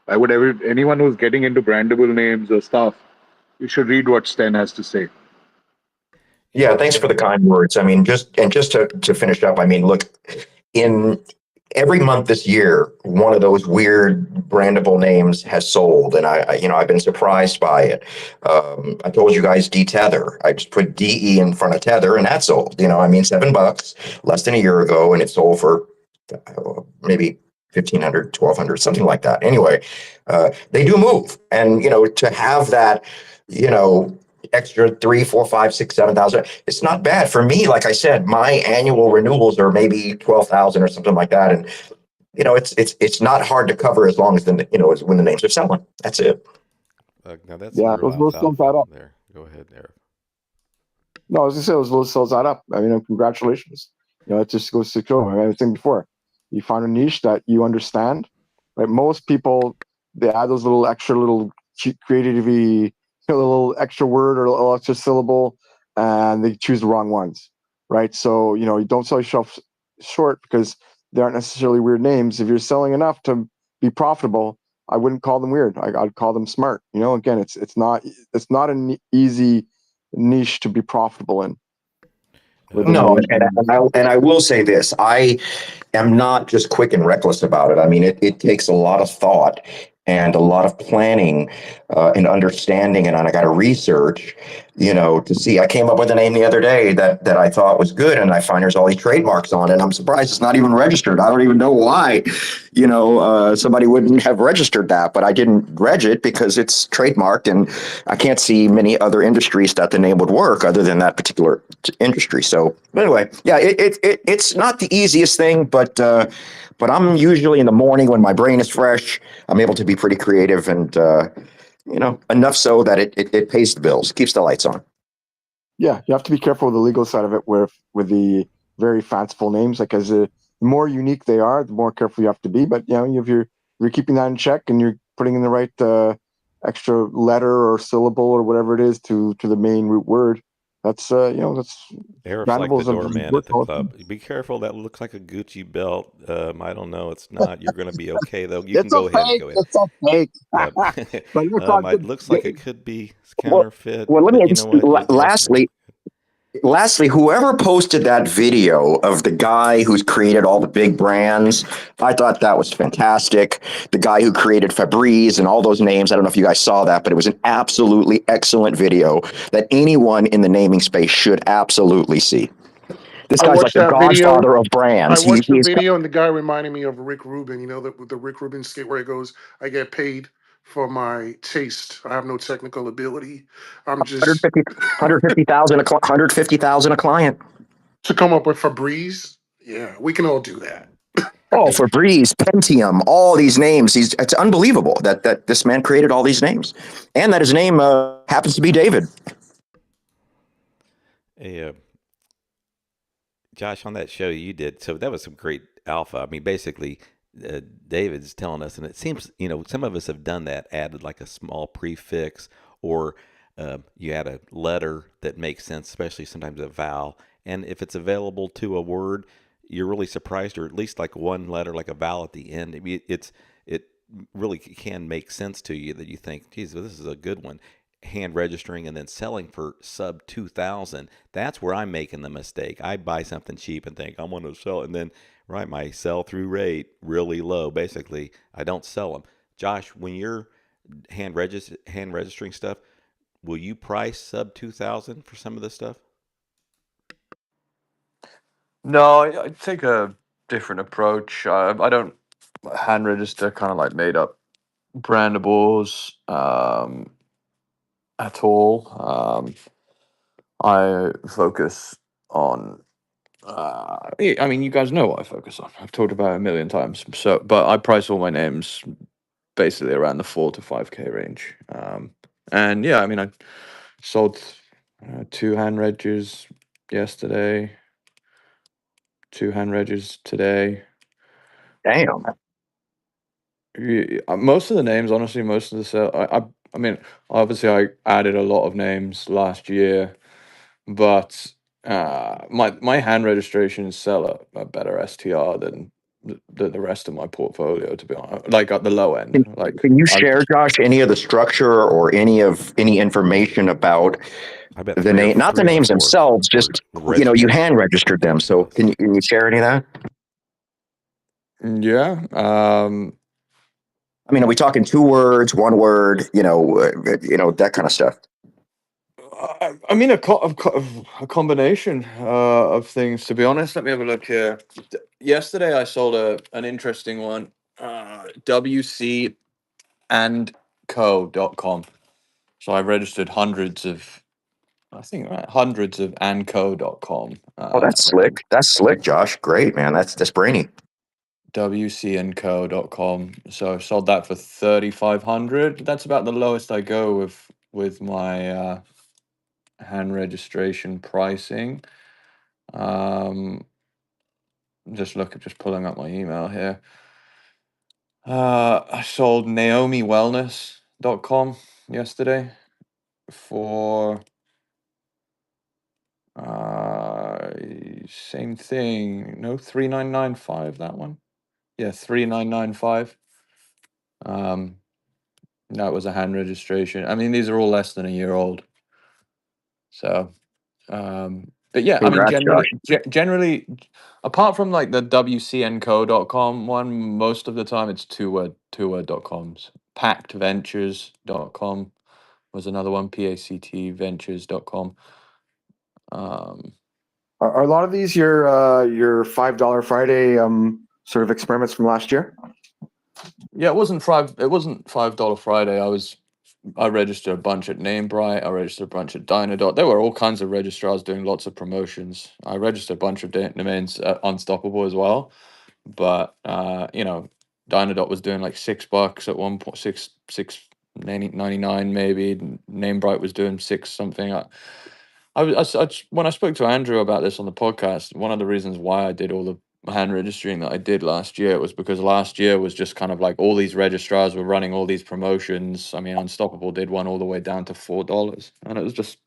S7: I would anyone who's getting into brandable names or stuff, you should read what Sten has to say.
S6: Yeah, thanks for the kind words. I mean, just to finish up, I mean, look, in every month this year, one of those weird brandable names has sold, and I've been surprised by it. I told you guys Tether. I just put DE in front of Tether, and that sold. $7 less than a year ago, and it sold for maybe 1,500, 1,200, something like that. Anyway, they do move, and to have that, extra 3, 4, 5, 6, 7,000. It's not bad for me. Like I said, my annual renewals are maybe 12,000 or something like that, and it's not hard to cover as long as when the names are selling. That's it.
S1: Now that's
S5: those don't add up.
S1: There, go ahead, Eric.
S5: No, I was gonna say those sales add up. I mean, congratulations. It just goes to show. I was saying before, you find a niche that you understand. Right? Most people, they add those little extra creativity, a little extra word or a little extra syllable, and they choose the wrong ones, right? So you don't sell yourself short because they aren't necessarily weird names. If you're selling enough to be profitable, I wouldn't call them weird. I'd call them smart. Again, it's not an easy niche to be profitable in.
S6: No, and I will say this: I am not just quick and reckless about it. I mean, it takes a lot of thought and a lot of planning and understanding, and I got to research, to see. I came up with a name the other day that I thought was good, and I find there's all these trademarks on it. And I'm surprised it's not even registered. I don't even know why, somebody wouldn't have registered that, but I didn't reg it because it's trademarked, and I can't see many other industries that the name would work other than that particular industry. So anyway, yeah, it's not the easiest thing, but I'm usually in the morning when my brain is fresh, I'm able to be pretty creative and, enough so that it pays the bills, keeps the lights on.
S5: Yeah, you have to be careful with the legal side of it, with the very fanciful names. Like, as the more unique they are, the more careful you have to be. But if you're keeping that in check and you're putting in the right extra letter or syllable or whatever it is to the main root word, that's that's
S1: Eric's like the
S5: Mandibles have
S1: doorman at
S5: worked
S1: the
S5: all the time.
S1: club. Be careful, that looks like a Gucci belt. I don't know, it's not. You're going to be okay though. You can
S5: It's a
S1: go ahead.
S5: fake.
S1: Go ahead.
S5: It's a fake.
S1: Uh,
S5: But it's all
S1: it
S5: good.
S1: looks like it could be
S6: Well,
S1: counterfeit,
S6: well, let me
S1: but you know
S6: just
S1: what? You also
S6: lastly, whoever posted that video of the guy who's created all the big brands, I thought that was fantastic. The guy who created Febreze and all those names, I don't know if you guys saw that, but it was an absolutely excellent video that anyone in the naming space should absolutely see. This
S4: I
S6: guy's like
S4: watched
S6: the
S4: that video.
S6: godfather of
S4: I
S6: brands.
S4: watched the video, and the guy reminded me of Rick Rubin. You know, the Rick Rubin skit where he goes, "I get paid for my taste. I have no technical ability. I'm just
S6: 150,000 a client.
S4: to come up with Febreze." Yeah, we can all do that.
S6: Oh, Febreze, Pentium, all these names. It's unbelievable that this man created all these names, and that his name happens to be David.
S1: hey, Josh, on that show you did, so that was some great alpha. I mean, basically, David's telling us, and it seems, some of us have done that, added like a small prefix, or you add a letter that makes sense, especially sometimes a vowel. And if it's available to a word, you're really surprised, or at least like one letter, like a vowel at the end. I mean, it really can make sense to you, that you think, geez, well, this is a good one. Hand registering and then selling for sub 2,000. That's where I'm making the mistake. I buy something cheap and think I'm going to sell it, and then my sell through rate really low. Basically, I don't sell them. Josh, when you're hand registering stuff, will you price sub 2,000 for some of this stuff?
S2: No, I take a different approach. I don't hand register kind of like made up brandables at all. I focus on. I mean, you guys know what I focus on. I've talked about it a million times. So, but I price all my names basically around the 4 to 5K range. And yeah, I mean, I sold 2 hand regs yesterday, 2 hand regs today.
S6: Damn.
S2: Most of the names, honestly, most of the sale. I mean, obviously, I added a lot of names last year, but my hand registrations sell a better STR than the rest of my portfolio. To be honest, like at the low end,
S6: Can,
S2: like
S6: can you
S2: I
S6: share, Josh, any of the structure or any information about
S1: I bet
S6: the name, not the
S1: three or
S6: names
S1: four
S6: themselves,
S1: were
S6: just you
S1: registered.
S6: hand registered them. So can you share any of that?
S2: yeah.
S6: I mean, are we talking 2 words, 1 word? That kind of stuff.
S2: I mean, a combination of things. To be honest, let me have a look here. Yesterday, I sold an interesting one. WC and co.com. So I registered hundreds of andco.com.
S6: Oh, that's slick. That's slick, Josh. Great, man. That's brainy.
S2: WCandco.com. So I sold that for 3,500. That's about the lowest I go with my hand registration pricing. Just pulling up my email here. I sold NaomiWellness.com yesterday for same thing. No, 3,995. That one. Yeah, 3,995. That was a hand registration. I mean, these are all less than a year old. So, but yeah, I mean,
S6: Congrats, Josh.
S2: generally, apart from like the WCNco.com one, most of the time it's two word.coms. Pactventures.com was another one, PACTventures.com.
S5: Are a lot of these your $5 Friday sort of experiments from last year?
S2: Yeah, it wasn't $5 Friday. I registered a bunch at Namebright. I registered a bunch at Dynadot. There were all kinds of registrars doing lots of promotions. I registered a bunch of domains at Unstoppable as well. But Dynadot was doing like $6 at 1.699 maybe. Namebright was doing 6 something. When I spoke to Andrew about this on the podcast, one of the reasons why I did all the hand registering that I did last year was because last year was just kind of like all these registrars were running all these promotions. I mean, Unstoppable did one all the way down to $4, and it was just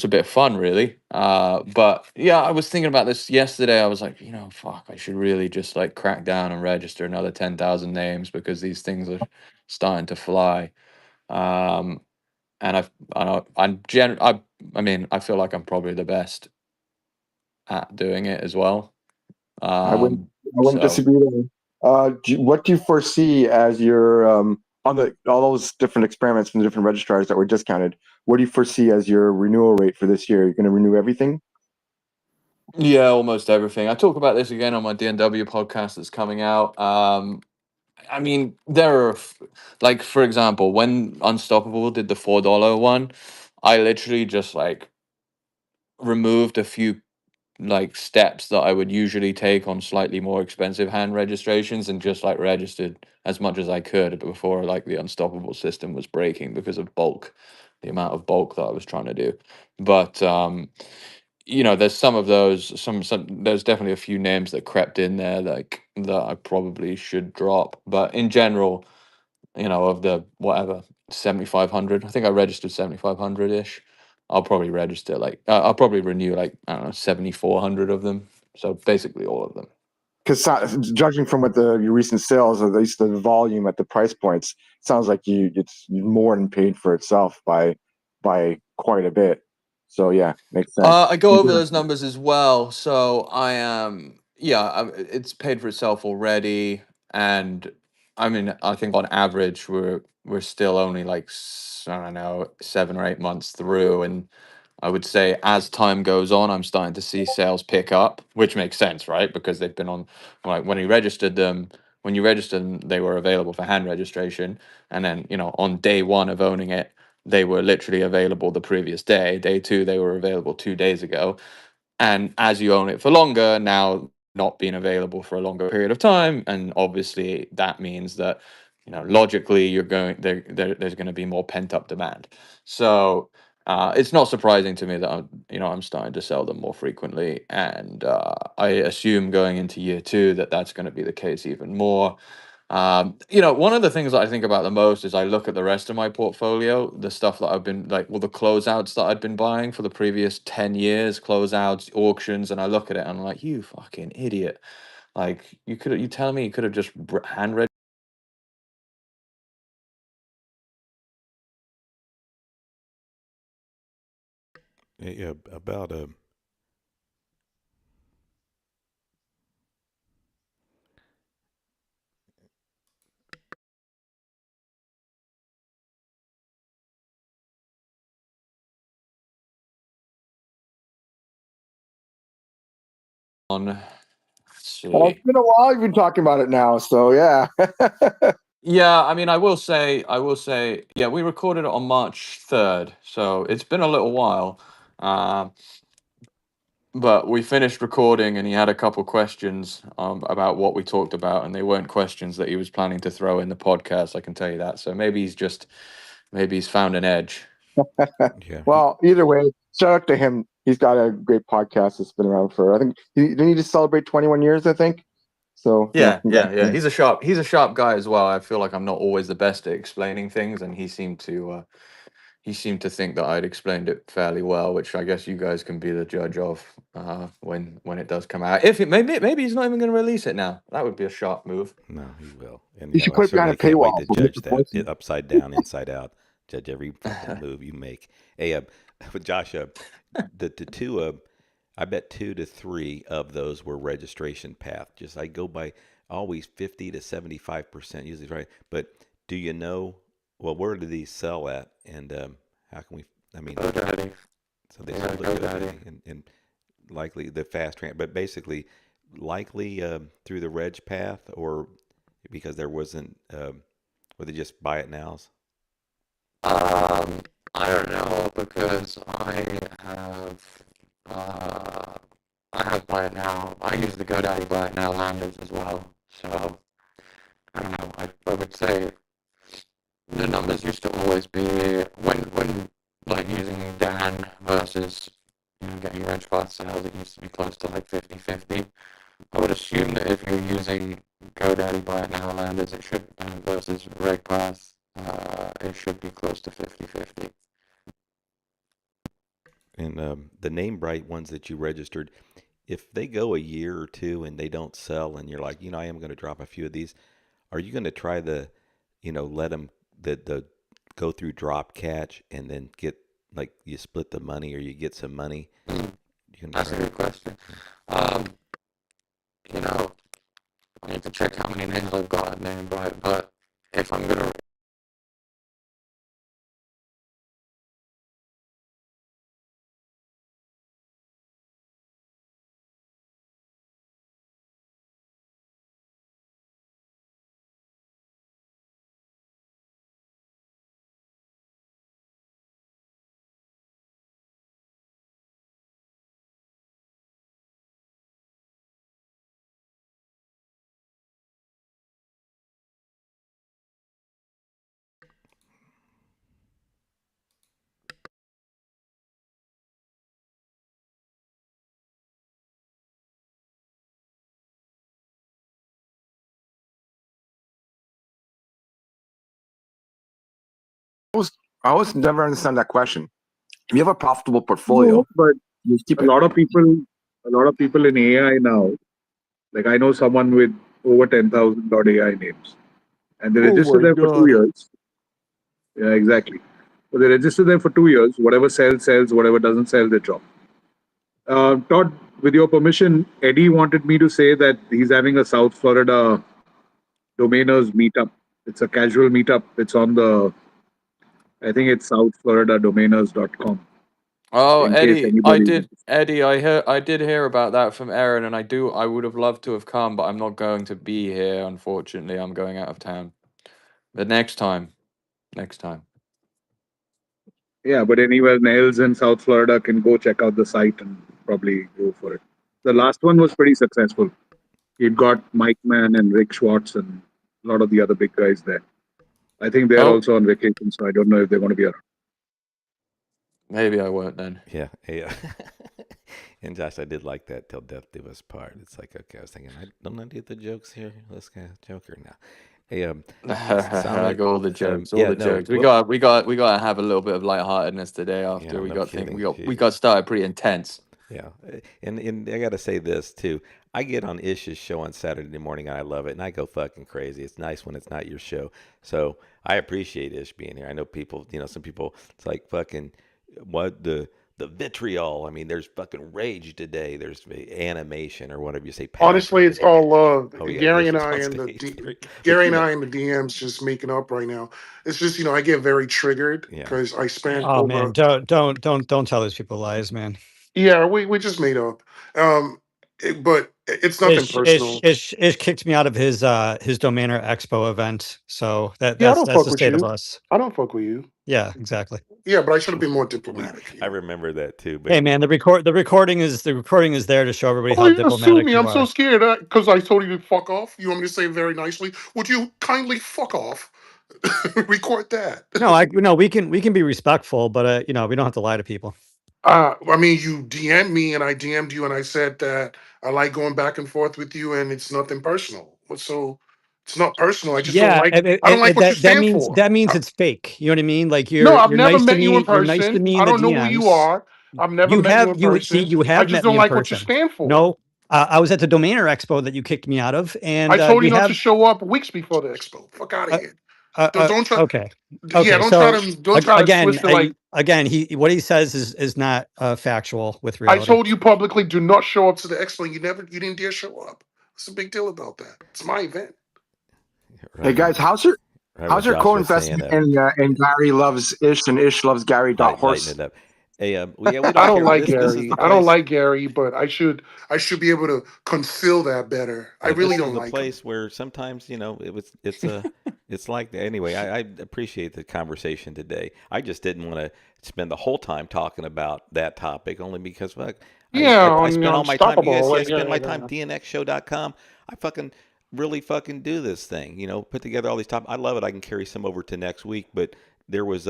S2: a bit of fun, really. But yeah, I was thinking about this yesterday. I was like, fuck, I should really just like crack down and register another 10,000 names because these things are starting to fly. Um, and I mean, I feel like I'm probably the best at doing it as well.
S5: I wouldn't,
S2: Um,
S5: I wouldn't
S2: so
S5: disagree there. What do you foresee as your on the all those different experiments from the different registrars that were discounted? What do you foresee as your renewal rate for this year? You're going to renew everything?
S2: yeah, almost everything. I talk about this again on my DNW podcast that's coming out. I mean, there are like, for example, when Unstoppable did the $4 one, I literally just like removed a few like steps that I would usually take on slightly more expensive hand registrations and just like registered as much as I could before like the Unstoppable system was breaking because of bulk, the amount of bulk that I was trying to do. But there's some of those, some there's definitely a few names that crept in there like that I probably should drop. But in general, of the whatever 7,500, I think I registered 7,500 ish. I'll probably register like I'll probably renew like I don't know 7,400 of them. So basically all of them.
S5: Because judging from what your recent sales, or at least the volume at the price points, sounds like it's more than paid for itself by quite a bit. So yeah, makes sense.
S2: I go over those numbers as well. So I am, it's paid for itself already, and I mean, I think on average we're still only like I don't know 7 or 8 months through, and I would say as time goes on, I'm starting to see sales pick up, which makes sense, right? Because they've been on, like when you registered them, they were available for hand registration, and then on day one of owning it they were literally available the previous day. Day two, they were available 2 days ago. And as you own it for longer, now not being available for a longer period of time. And obviously that means that, logically you're going there's going to be more pent up demand. So it's not surprising to me that I'm starting to sell them more frequently, and I assume going into year two that that's going to be the case even more. One of the things that I think about the most is I look at the rest of my portfolio, the stuff that I've been like, well, the closeouts that I'd been buying for the previous 10 years, closeouts, auctions, and I look at it and I'm like, you fucking idiot. Like, you tell me you could have just hand read.
S1: Yeah, about
S2: On, let's
S5: Well,
S2: see.
S5: it's been a while you've been talking about it now, so yeah.
S2: Yeah, I mean, I will say, yeah, we recorded it on March 3rd, so it's been a little while. Uh, but we finished recording and he had a couple questions about what we talked about, and they weren't questions that he was planning to throw in the podcast, I can tell you that. So maybe he's found an edge.
S1: yeah.
S5: Well, either way, shout out to him. He's got a great podcast that's been around for, I think, didn't he just celebrate 21 years, I think? So yeah,
S2: Yeah. He's a sharp guy as well. I feel like I'm not always the best at explaining things, and he seemed to think that I'd explained it fairly well, which I guess you guys can be the judge of when it does come out. If it maybe he's not even going to release it now. That would be a sharp move.
S1: No, he will. And
S5: you should
S1: I
S5: put it behind a
S1: certainly can't wait
S5: paywall
S1: to
S5: so we
S1: judge
S5: can
S1: that
S5: force him.
S1: upside down, inside out. Judge every fucking move you make. Hey, Josh, the two, I bet 2 to 3 of those were registration path. Just I go by always 50 to 75% usually, right? But do you know? Well, where do these sell at, and how can we? I mean, so they sold at GoDaddy, and likely the fast train, but basically likely through the reg path, or because there wasn't, would they just buy it nows?
S2: I don't know because uh, I have buy it now. I use the GoDaddy buy it now landers as well. So I don't know. I would say the numbers used to always be when like using Dan versus versus getting reg path sales, it used to be close to like 50-50. I would assume that if you're using GoDaddy Buy It Now landers, it should versus reg path, it should be close to 50-50.
S1: And the name bright ones that you registered, if they go a year or two and they don't sell, and you're like, I am going to drop a few of these, are you going to try let them the go through drop catch and then get like you split the money or you get some money?
S2: That's a good question. I need to check how many names I've got at name bright, but if I'm gonna
S5: I always never understand that question. If you have a profitable
S7: No,
S5: portfolio,
S7: but
S5: you keep
S7: a
S5: it.
S7: lot of people in AI now, like I know someone with over 10,000 odd AI names, and they
S4: Oh
S7: register
S4: my
S7: them for
S4: god.
S7: 2 years. Yeah, exactly. So they register them for 2 years. Whatever sells, sells. Whatever doesn't sell, they drop. Todd, with your permission, Eddie wanted me to say that he's having a South Florida domainers meetup. It's a casual meetup. It's on I think it's southfloridadomainers.com.
S2: Oh,
S7: In case
S2: Eddie,
S7: anybody.
S2: I did hear about that from Aaron, and I would have loved to have come, but I'm not going to be here, unfortunately. I'm going out of town. But next time.
S7: Yeah, but anywhere else in South Florida can go check out the site and probably go for it. The last one was pretty successful. It got Mike Mann and Rick Schwartz and a lot of the other big guys there. I think they're
S2: Oh,
S7: also on vacation, so I don't know if they're going to be around.
S2: maybe I won't then.
S1: Yeah, yeah. And Josh, I did like that "Till Death Do Us Part." It's like, okay, I was thinking, don't I do the jokes here? This guy Joker now. Hey,
S2: I
S1: Sonic,
S2: got all the jokes, all
S1: yeah,
S2: the
S1: no,
S2: jokes. We got to have a little bit of lightheartedness today
S1: yeah,
S2: after
S1: no kidding,
S2: we
S1: Jesus.
S2: got started pretty intense.
S1: Yeah, and I got to say this too. I get on Ish's show on Saturday morning, and I love it, and I go fucking crazy. It's nice when it's not your show, so I appreciate Ish being here. I know people, some people, it's like fucking what the vitriol. I mean, there's fucking rage today. There's animation or whatever you say, passion
S4: Honestly, it's
S1: today.
S4: all love.
S1: Oh yeah,
S4: Gary
S1: Ish
S4: and
S1: is
S4: I
S1: on
S4: and
S1: stage, but
S4: Gary and I and the DMs just making up right now. It's just I get very triggered
S1: yeah,
S4: because I spent
S3: Oh man,
S4: over.
S3: don't tell those people lies, man.
S4: Yeah, we just made up. But it's nothing personal.
S3: Ish kicked me out of his Domainer Expo event. So
S4: Yeah, I
S3: that's
S4: don't fuck
S3: the
S4: with
S3: state of
S4: you.
S3: us.
S4: I don't fuck with you.
S3: Yeah, exactly.
S4: Yeah, but I should have been more diplomatic
S1: I
S4: here.
S1: remember that too. But
S3: Hey man, the recording is there to show everybody
S4: Oh,
S3: how
S4: you're gonna sue
S3: diplomatic
S4: me?
S3: you
S4: I'm so
S3: are.
S4: scared because I told you to fuck off. You want me to say it very nicely? Would you kindly fuck off? Record that.
S3: No, we can be respectful, but we don't have to lie to people.
S4: I mean, you DM'd me and I DM'd you and I said that I like going back and forth with you and it's nothing personal. So it's not personal. I just don't
S3: Yeah,
S4: like. I don't like what you stand for.
S3: that means it's fake. You know what I mean? Like
S4: No, I've
S3: you're
S4: never
S3: nice to
S4: met you in
S3: me. You're nice to
S4: person.
S3: me in
S4: I
S3: the
S4: don't know who you
S3: DMs.
S4: are. I've never met you in person.
S3: You
S4: I
S3: have
S4: just
S3: met me
S4: don't
S3: in
S4: like what you
S3: person.
S4: stand for.
S3: No, I was at the Domainer Expo that you kicked me out of,
S4: I
S3: and
S4: told you
S3: we
S4: not to
S3: have
S4: show up weeks before the expo. Fuck out of
S3: uh,
S4: here. Don't try.
S3: okay.
S4: Yeah,
S3: Okay, so
S4: don't try to
S3: again,
S4: twist it like
S3: he what he says is not factual with
S4: I
S3: reality.
S4: told you publicly. Do not show up to the expo. You didn't dare show up. What's the big deal about that? It's my event.
S5: Hey
S1: right when
S5: guys, how's your
S1: Josh was saying,
S5: co-investment in Gary loves Ish and Ish loves Gary dot
S1: lighten
S5: horse?
S1: it up. Hey, yeah, we
S4: I
S1: don't
S4: don't
S1: care.
S4: like
S1: This is
S4: Gary.
S1: the
S4: I don't
S1: place.
S4: like Gary, but I should be able to conceal that better. I
S1: Yeah,
S4: really
S1: this is
S4: don't
S1: the
S4: like him.
S1: place where sometimes it's like anyway. I appreciate the conversation today. I just didn't want to spend the whole time talking about that topic only because fuck,
S4: Yeah,
S1: I
S4: on
S1: spend all my time. You guys
S4: Unstoppable.
S1: see, I
S4: Like,
S1: spend my time DNXShow.com. I fucking really fucking do this thing. Put together all these top. I love it. I can carry some over to next week, but there was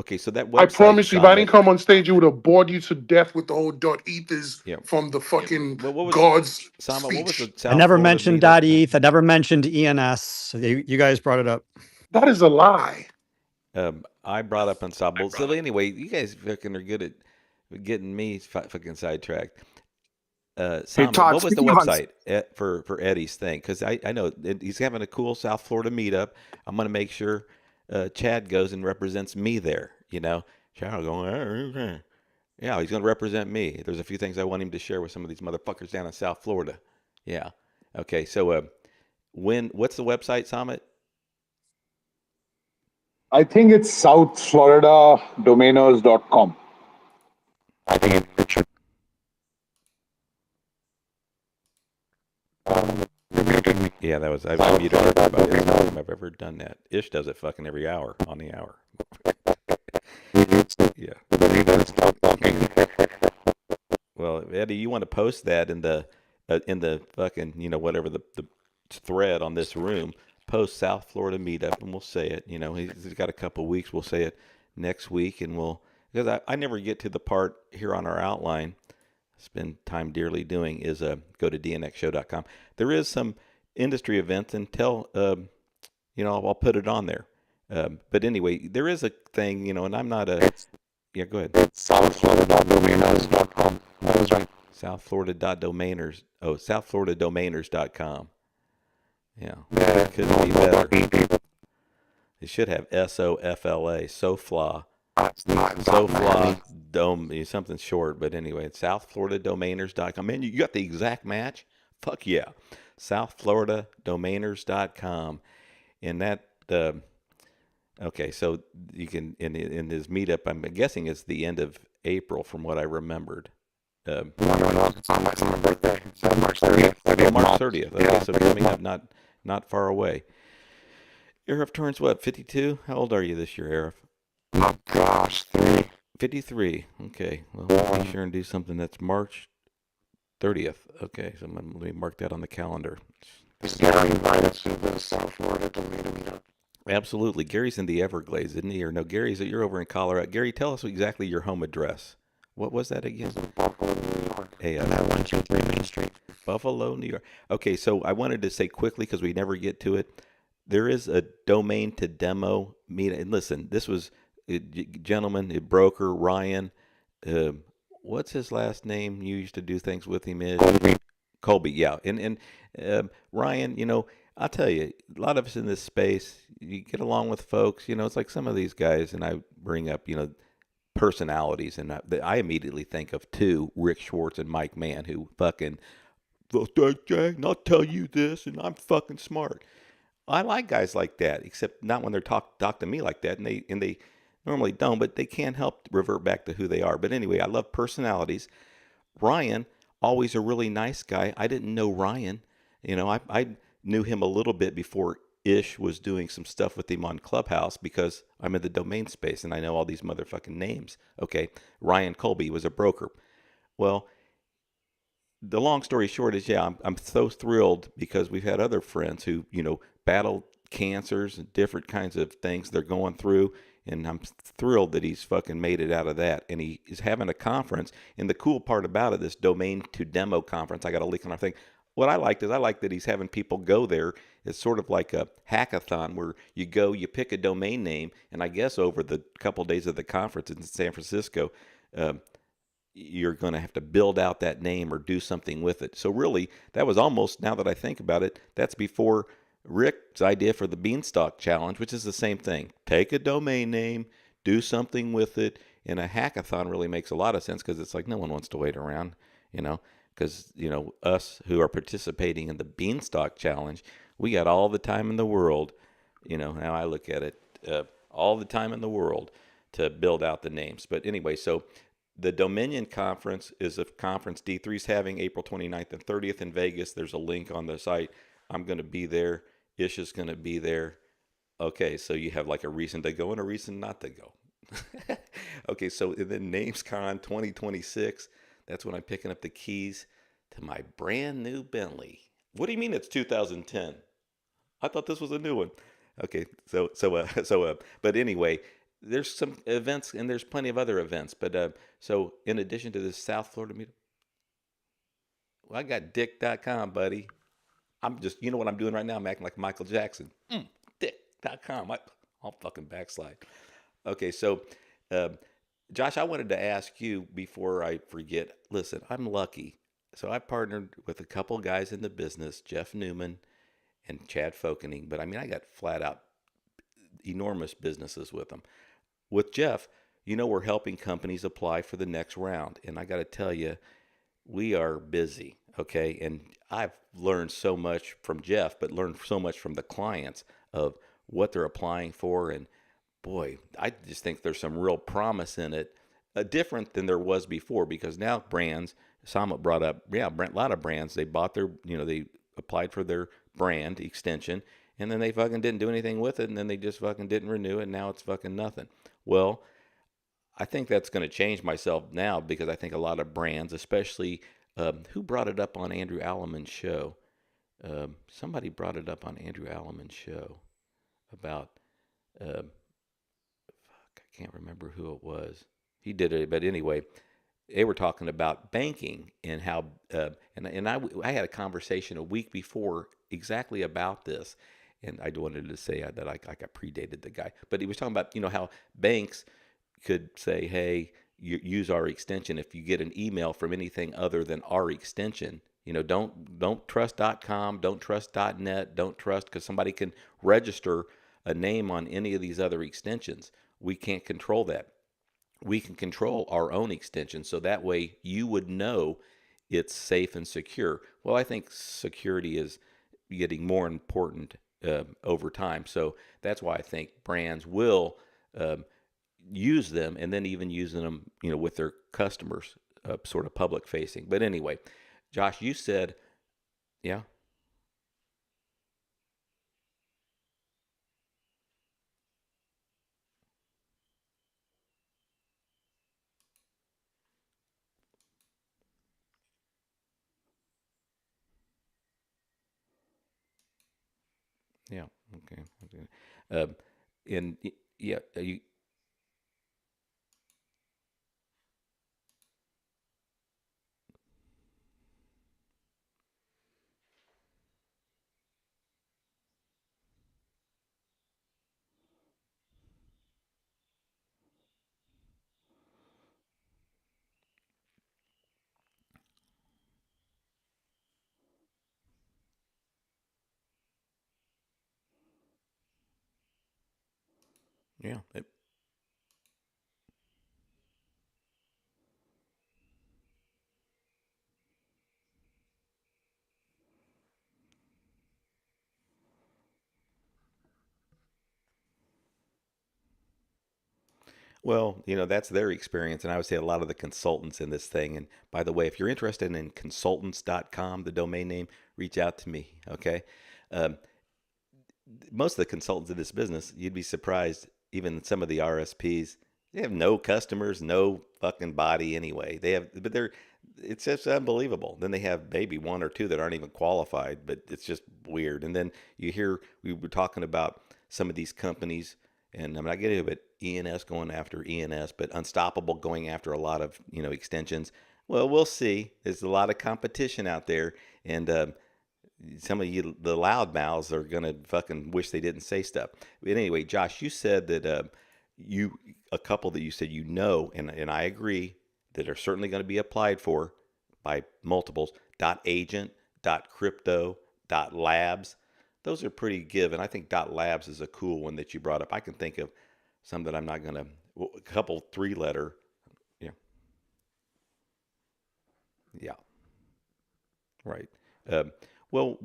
S1: Okay, so that
S4: I
S1: website,
S4: promise you, if I didn't
S1: Summit.
S4: come on stage, you would have bored you to death with the whole .ethers
S1: Yeah.
S4: from the fucking
S1: What was
S4: God's
S1: Summit? What was the
S4: speech.
S3: I
S1: South
S3: never
S1: Florida
S3: mentioned
S1: meetup?
S3: .eth. I never mentioned ENS. So you guys brought it up.
S4: That is a lie.
S1: I brought up Unstoppable. So anyway, you guys fucking are good at getting me fucking sidetracked.
S5: Hey,
S1: Summit.
S5: Todd,
S1: What was the
S5: speaking of
S1: website for Eddie's thing? Because I know he's having a cool South Florida meetup. I'm gonna make sure Chad goes and represents me there. You know, Chad going, okay. Yeah, he's gonna represent me. There's a few things I want him to share with some of these motherfuckers down in South Florida. Yeah. Okay. So what's the website, Summit?
S7: I think it's southfloridadomainers.com.
S5: I think it should. You muted me.
S1: Yeah, that was I muted everybody. That's the first time I've ever done that. Ish does it fucking every hour on the hour. Yeah. Well, Eddie, you want to post that in the fucking whatever the thread on this room. Post South Florida meetup, and we'll say it. He's got a couple weeks. We'll say it next week, and because I never get to the part here on our outline. Spend time dearly doing is go to dnxshow.com. There is some industry events, and I'll put it on there. But anyway, there is a thing, and I'm not a. Yeah, go ahead.
S5: It's southflorida.domainers.com. That was right.
S1: Southflorida.domainers. Oh, southfloridadomainers.com. Yeah,
S5: Yeah,
S1: couldn't be better. It should have SOFLA, SOFLA.
S5: It's not
S1: SOFLA Dome, something short, but anyway, it's southfloridadomainers.com. Man, you got the exact match? Fuck yeah. Southfloridadomainers.com. And that, okay, so you can, in his meetup, I'm guessing it's the end of April from what I remembered.
S5: No, it's on my birthday. It's March 30th.
S1: Oh, March 30th. Okay,
S5: Yeah,
S1: so coming up, not far away. Arif turns what, 52? How old are you this year, Arif?
S5: Oh, gosh, 3.
S1: 53. Okay, well, we'll be sure and do something that's March 30th. Okay, so let me mark that on the calendar.
S5: Is Gary invited to the South Florida Domain meetup?
S1: Absolutely. Gary's in the Everglades, isn't he? Or no, you're over in Colorado. Gary, tell us exactly your home address. What was that again?
S5: It's in Buffalo, New York.
S1: Hey,
S5: And at 123 Main Street.
S1: Buffalo, New York. Okay, so I wanted to say quickly because we never get to it. There is a domain to demo meetup. And listen, this was gentleman, a broker, Ryan. Uh, what's his last name? You used to do things with him. Colby, yeah. And Ryan, I'll tell you, a lot of us in this space, you get along with folks. It's like some of these guys, and I bring up, personalities, and I immediately think of two, Rick Schwartz and Mike Mann, who fucking, I'll tell you this, and I'm fucking smart. I like guys like that, except not when they're talk to me like that, and they normally don't, but they can't help revert back to who they are. But anyway, I love personalities. Ryan, always a really nice guy. I didn't know Ryan. I knew him a little bit before Ish was doing some stuff with him on Clubhouse because I'm in the domain space and I know all these motherfucking names. Okay, Ryan Colby was a broker. Well, the long story short is, yeah, I'm so thrilled because we've had other friends who, battle cancers and different kinds of things they're going through. And I'm thrilled that he's fucking made it out of that. And he is having a conference. And the cool part about it, this domain to demo conference, I got a link on our thing. What I liked is I like that he's having people go there. It's sort of like a hackathon where you go, you pick a domain name, and I guess over the couple days of the conference in San Francisco, you're going to have to build out that name or do something with it. So really, that was almost, now that I think about it, that's before Rick's idea for the Beanstalk Challenge, which is the same thing. Take a domain name, do something with it, and a hackathon really makes a lot of sense because it's like no one wants to wait around, because, us who are participating in the Beanstalk Challenge, we got all the time in the world, how I look at it, all the time in the world to build out the names. But anyway, so the Dominion Conference is a conference D3's having April 29th and 30th in Vegas. There's a link on the site. I'm going to be there. Ish is going to be there. Okay, so you have like a reason to go and a reason not to go. Okay, so then NamesCon 2026, that's when I'm picking up the keys to my brand new Bentley. What do you mean it's 2010? I thought this was a new one. Okay, but anyway, there's some events and there's plenty of other events. But so in addition to this South Florida meetup, well, I got dick.com, buddy. I'm just, you know what I'm doing right now? I'm acting like Michael Jackson. Dick.com. I'll fucking backslide. Okay, so uh, Josh, I wanted to ask you before I forget. Listen, I'm lucky. So I partnered with a couple guys in the business, Jeff Newman and Chad Fokening. But I mean, I got flat out enormous businesses with them. With Jeff, we're helping companies apply for the next round. And I got to tell you, we are busy, okay? And I've learned so much from Jeff, but learned so much from the clients of what they're applying for. And boy, I just think there's some real promise in it, different than there was before, because now brands, Samit brought up, yeah, a lot of brands, they bought their, they applied for their brand extension, and then they fucking didn't do anything with it, and then they just fucking didn't renew it, and now it's fucking nothing. Well, I think that's going to change myself now, because I think a lot of brands, especially, who brought it up on Andrew Alleman's show? Somebody brought it up on Andrew Alleman's show about, fuck, I can't remember who it was. He did it, but anyway, they were talking about banking and how, I had a conversation a week before exactly about this, and I wanted to say that I predated the guy, but he was talking about how banks could say, hey, you use our extension if you get an email from anything other than our extension. Don't trust .com, don't trust .net, don't trust, because somebody can register a name on any of these other extensions. We can't control that. We can control our own extension, so that way you would know it's safe and secure. Well, I think security is getting more important over time. So that's why I think brands will use them, and then even using them, with their customers, sort of public facing. But anyway, Josh, you said, yeah, yeah, okay, okay. And yeah, yeah. Well, that's their experience. And I would say a lot of the consultants in this thing. And by the way, if you're interested in consultants.com, the domain name, reach out to me. Okay. Um, Most of the consultants in this business, you'd be surprised, even some of the RSPs, they have no customers, no fucking body anyway. But it's just unbelievable. Then they have maybe one or two that aren't even qualified, but it's just weird. And then we were talking about some of these companies, and I'm not getting it, but ENS going after ENS, but Unstoppable going after a lot of, extensions. Well, we'll see. There's a lot of competition out there, and some of you, the loudmouths, are gonna fucking wish they didn't say stuff. But anyway, Josh, you said that you a couple that you said and I agree that are certainly going to be applied for by multiples. .agent, .crypto, .labs. Those are pretty given. I think .labs is a cool one that you brought up. I can think of some that I'm not gonna. Well, a couple 3-letter. Yeah, yeah, right. Um, well,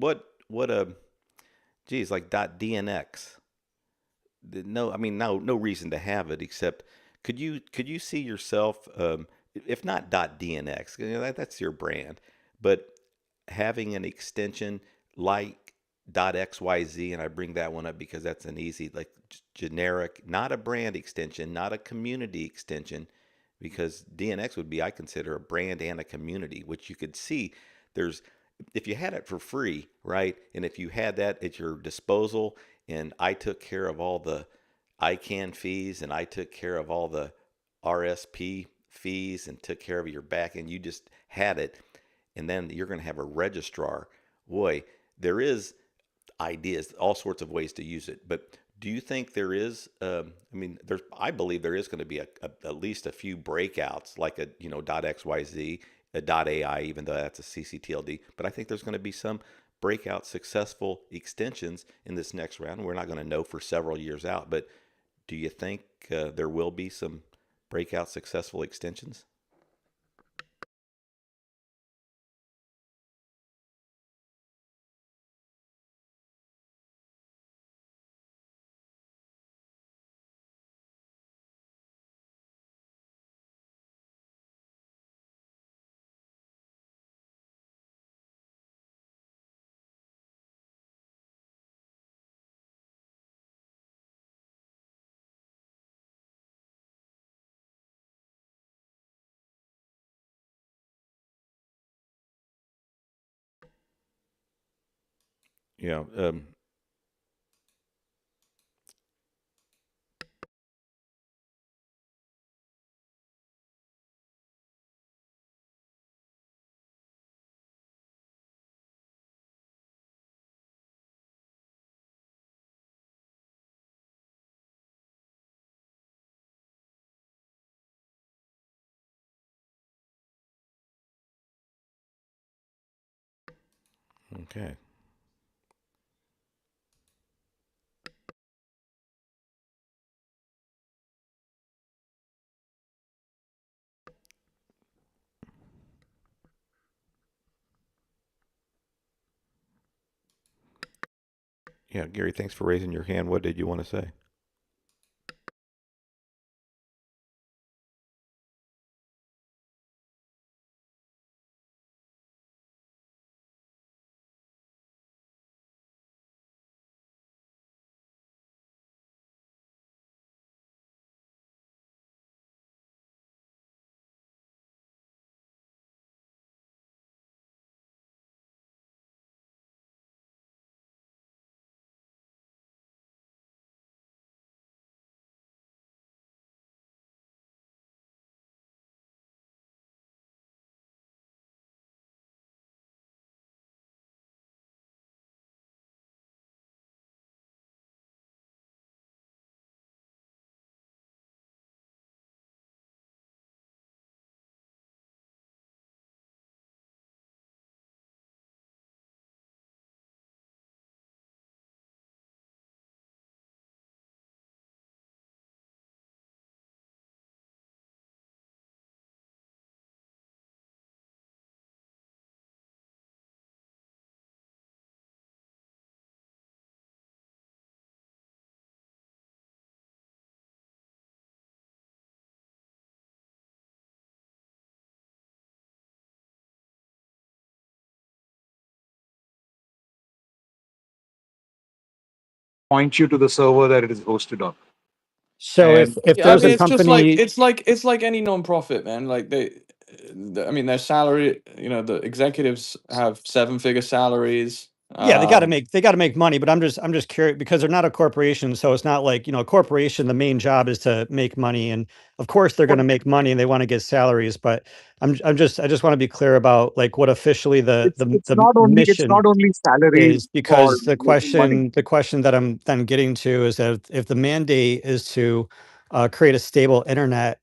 S1: geez, like .dnx. No, I mean, no reason to have it, except could you see yourself, if not .dnx, that's your brand, but having an extension like .xyz, and I bring that one up because that's an easy, like, generic, not a brand extension, not a community extension, because DNX would be, I consider, a brand and a community, which you could see there's, if you had it for free, right? And if you had that at your disposal, and I took care of all the ICANN fees, and I took care of all the RSP fees and took care of your back, and you just had it, and then you're going to have a registrar. Boy, there is ideas, all sorts of ways to use it. But do you think there is? I believe there is going to be at least a few breakouts, like a .xyz, a .ai, even though that's a ccTLD. But I think there's going to be some breakout successful extensions in this next round. We're not going to know for several years out. But do you think there will be some breakout successful extensions? Yeah. Okay. Yeah, Gary, thanks for raising your hand. What did you want to say?
S7: Point you to the server that it is hosted on.
S3: So
S7: And
S3: if
S2: Yeah, I
S3: there's
S2: mean,
S3: a
S2: it's just like
S3: company,
S2: it's like any non-profit, man. Like I mean, their salary. The executives have seven-figure salaries.
S3: yeah, they got to make money, but I'm just curious because they're not a corporation, so it's not like, a corporation, the main job is to make money, and of course they're going to make money and they want to get salaries, but I just want to be clear about like what officially the
S7: it's
S3: mission
S7: not only salaries
S3: is,
S7: for
S3: because
S7: making money.
S3: the question that I'm then getting to is that if the mandate is to create a stable internet,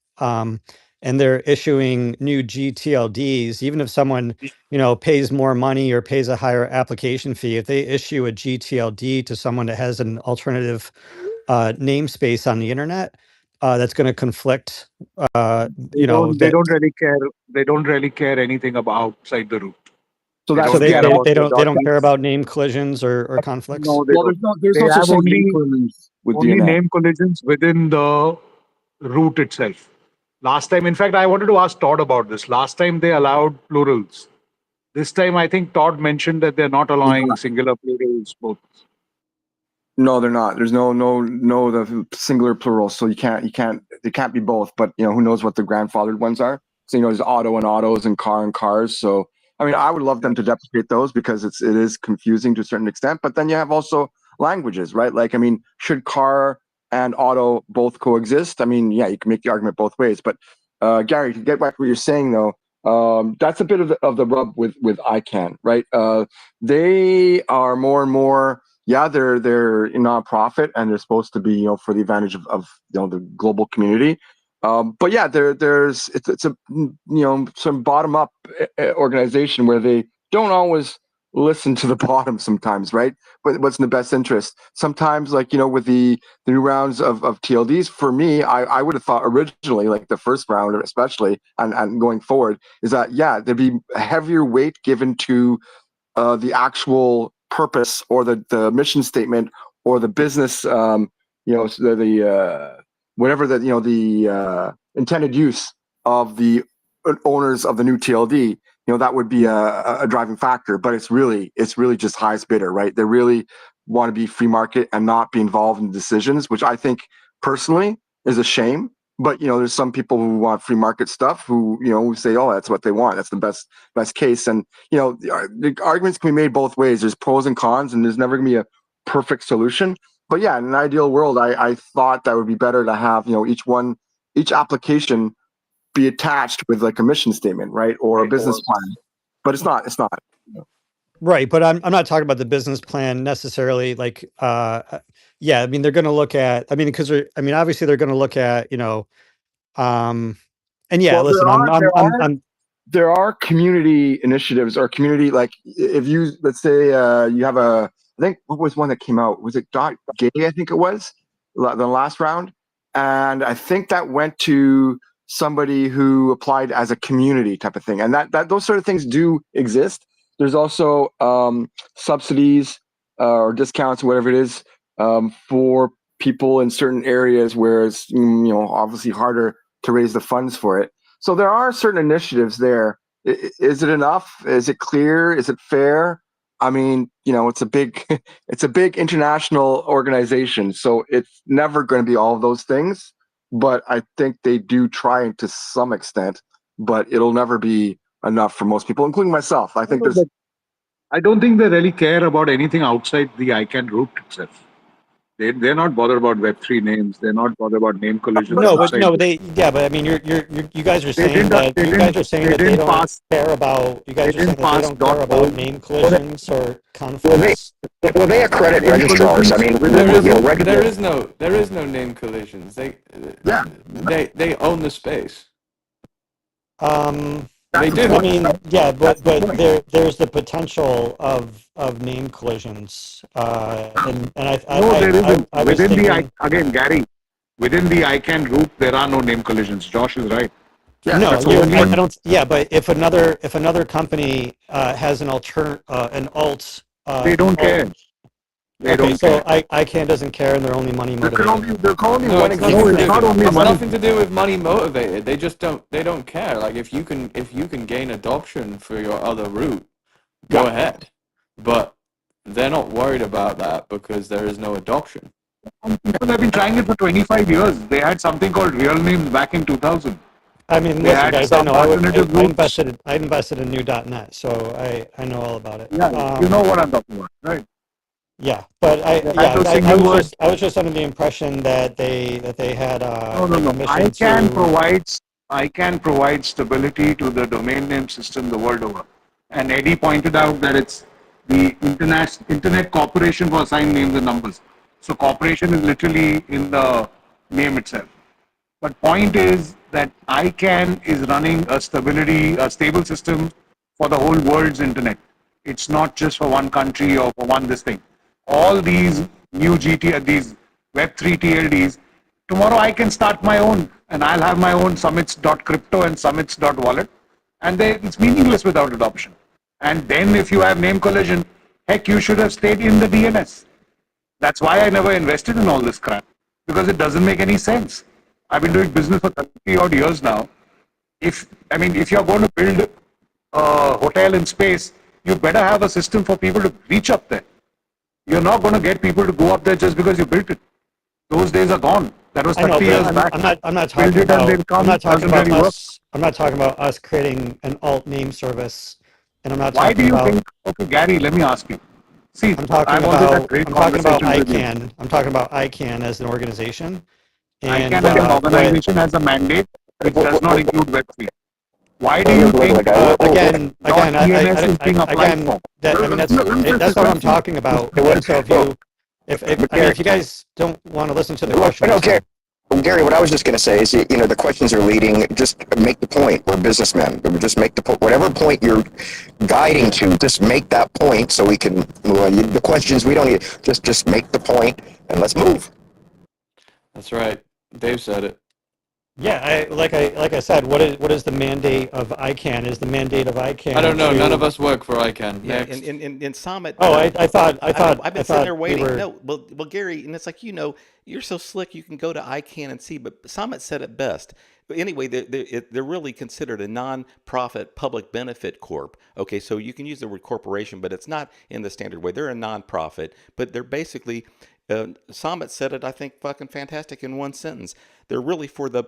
S3: and they're issuing new GTLDs, even if someone pays more money or pays a higher application fee, if they issue a GTLD to someone that has an alternative namespace on the internet, that's going to conflict.
S7: They
S3: That
S7: don't really care. They don't really care anything about outside the root.
S5: So
S7: They
S5: that's
S3: so
S7: don't
S3: they
S7: care
S5: yeah.
S3: they
S7: about
S3: they
S7: the
S3: don't they don't care
S7: documents.
S3: about name collisions or conflicts.
S7: No, they
S5: Well,
S7: don't.
S5: there's
S7: They
S5: no such
S7: have
S5: thing name collisions with
S7: only
S5: DNX.
S7: name collisions within the root itself. Last time, in fact, I wanted to ask Todd about this. Last time they allowed plurals. This time, I think Todd mentioned that they're not allowing singular plurals both.
S5: No, they're not. There's no the singular plural. So it can't be both. But who knows what the grandfathered ones are? So there's auto and autos and car and cars. So I mean, I would love them to deprecate those because it is confusing to a certain extent. But then you have also languages, right? Like, I mean, should car and auto both coexist. I mean, yeah, you can make the argument both ways. But Gary, to get back to what you're saying though, that's a bit of the rub with ICANN, right? They are more and more. Yeah, they're a nonprofit and they're supposed to be, for the advantage of the global community. But yeah, it's a some bottom up organization where they don't always listen to the bottom sometimes, right? But what's in the best interest? Sometimes, like with the new rounds of TLDs, for me, I would have thought originally, like the first round, especially, and going forward, is that yeah, there'd be a heavier weight given to the actual purpose or the mission statement or the business, the whatever the intended use of the owners of the new TLD. That would be a driving factor, but it's really just highest bidder, right? They really want to be free market and not be involved in decisions, which I think personally is a shame. But there's some people who want free market stuff who who say, oh, that's what they want. That's the best case. And the arguments can be made both ways. There's pros and cons, and there's never gonna be a perfect solution. But yeah, in an ideal world, I thought that would be better to have each application be attached with like a mission statement, right, or a business plan. But it's not. It's not.
S3: Right, but I'm not talking about the business plan necessarily. Like, yeah, I mean they're going to look at. I mean, because obviously they're going to look at and yeah,
S5: Well,
S3: listen,
S5: there are community initiatives or community, like if you, let's say you have I think, what was one that came out? Was it Gay? I think it was the last round. And I think that went to somebody who applied as a community type of thing. And that those sort of things do exist. There's also subsidies or discounts, whatever it is, for people in certain areas where it's obviously harder to raise the funds for it. So there are certain initiatives there. Is it enough? Is it clear? Is it fair? I mean, it's a big international organization, so it's never going to be all of those things. But I think they do try to some extent, but it'll never be enough for most people, including myself. I think
S7: I don't think they really care about anything outside the ICANN root itself. They're not bothered about Web3 names. They're not bothered about name collisions.
S3: but I mean, you guys are saying that they don't care about. You guys are saying that they don't care about name collisions or conflicts.
S6: Well, they accredit registrars. I mean,
S2: there is no name collisions. They own the space. They do.
S3: I mean, yeah, but there's the potential of name collisions, and
S7: there isn't.
S3: I was thinking,
S7: Gary, within the ICANN group, there are no name collisions. Josh is right.
S5: Yeah,
S3: no,
S5: I
S3: don't. Yeah, but if another company has an alt,
S7: they don't care.
S3: ICANN doesn't care, and they're only money motivated.
S5: They're calling me
S2: No,
S5: one
S2: it's
S5: example.
S2: nothing to do with money motivated. They just don't care. Like if you can gain adoption for your other route, go ahead. But they're not worried about that because there is no adoption.
S7: They've been trying it for 25 years. They had something called real names back in 2000.
S3: I mean,
S7: They
S3: listen,
S7: had
S3: guys, I
S7: some
S3: know
S7: alternative routes.
S3: I invested in new.net, so I know all about it.
S7: Yeah, you know what I'm talking about, right?
S3: Yeah, but I was just under the impression that they had
S7: No.
S3: permission
S7: ICANN provides stability to the domain name system the world over. And Eddie pointed out that it's the Internet Corporation for assigned names and numbers. So corporation is literally in the name itself. But point is that ICANN is running a stable system for the whole world's internet. It's not just for one country or for one this thing. All these new these Web3 TLDs, tomorrow I can start my own and I'll have my own summits.crypto and summits.wallet, and it's meaningless without adoption. And then if you have name collision, heck, you should have stayed in the DNS. That's why I never invested in all this crap, because it doesn't make any sense. I've been doing business for 30 odd years now. If you're going to build a hotel in space, you better have a system for people to reach up there. You're not going to get people to go up there just because you built it. Those days are gone. That was 30 years back.
S3: I'm not talking about us creating an alt name service, and I'm not
S7: Why
S3: talking
S7: do you
S3: about.
S7: think? Okay, Gary, let me ask you. See,
S3: I'm talking
S7: I've also had
S3: about
S7: great
S3: I'm talking about
S7: conversations with you.
S3: ICANN. I'm talking about ICANN as an organization, and
S7: ICANN as an
S3: what
S7: organization has a mandate which does not include Web3. Why do
S5: Look,
S7: you
S5: look, look,
S7: think
S5: look, I-
S7: .dns is being applied
S3: again,
S7: for?
S3: that I mean
S7: Let me finish
S3: that's
S7: the
S3: what I'm
S7: question.
S3: talking about.
S5: It
S3: And
S5: was-
S3: so if
S5: well,
S3: you if
S5: but
S3: I mean
S5: Gary,
S3: if you guys don't want to listen to the
S6: Look,
S3: question,
S6: no,
S3: that's
S6: Gary,
S3: fine.
S6: Gary, what I was just going to say is, the questions are leading. Just make the point. We're businessmen. Just make the point. Whatever point you're guiding to, just make that point so we can move on. The questions we don't need. Just make the point and let's move.
S2: That's right. Dave said it.
S3: Yeah, like I said, what is the mandate of ICANN? Is the mandate of ICANN
S2: I don't know.
S3: to,
S2: None of us work for ICANN.
S1: Yeah,
S2: Next.
S1: in Summit.
S3: Oh, I thought
S1: I've been sitting there
S3: we
S1: waiting.
S3: were.
S1: No, well, Gary, and it's like you're so slick. You can go to ICANN and see, but Summit said it best. But anyway, they're really considered a non-profit public benefit corp. Okay, so you can use the word corporation, but it's not in the standard way. They're a non-profit, but they're basically. Summit said it, I think, fucking fantastic in one sentence. They're really for the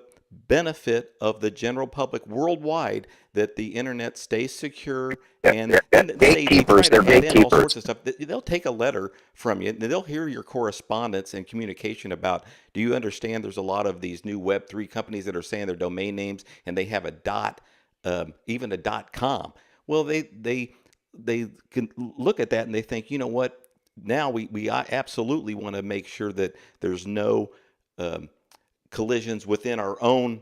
S1: benefit of the general public worldwide that the internet stays secure, and then they try
S6: Gatekeepers,
S1: to
S6: they're
S1: add in all
S6: gatekeepers.
S1: sorts of stuff. They'll take a letter from you, and they'll hear your correspondence and communication about, do you understand there's a lot of these new Web3 companies that are saying their domain names and they have a dot, even a dot com. Well, they can look at that and they think, you know what, now we absolutely want to make sure that there's no um, collisions within our own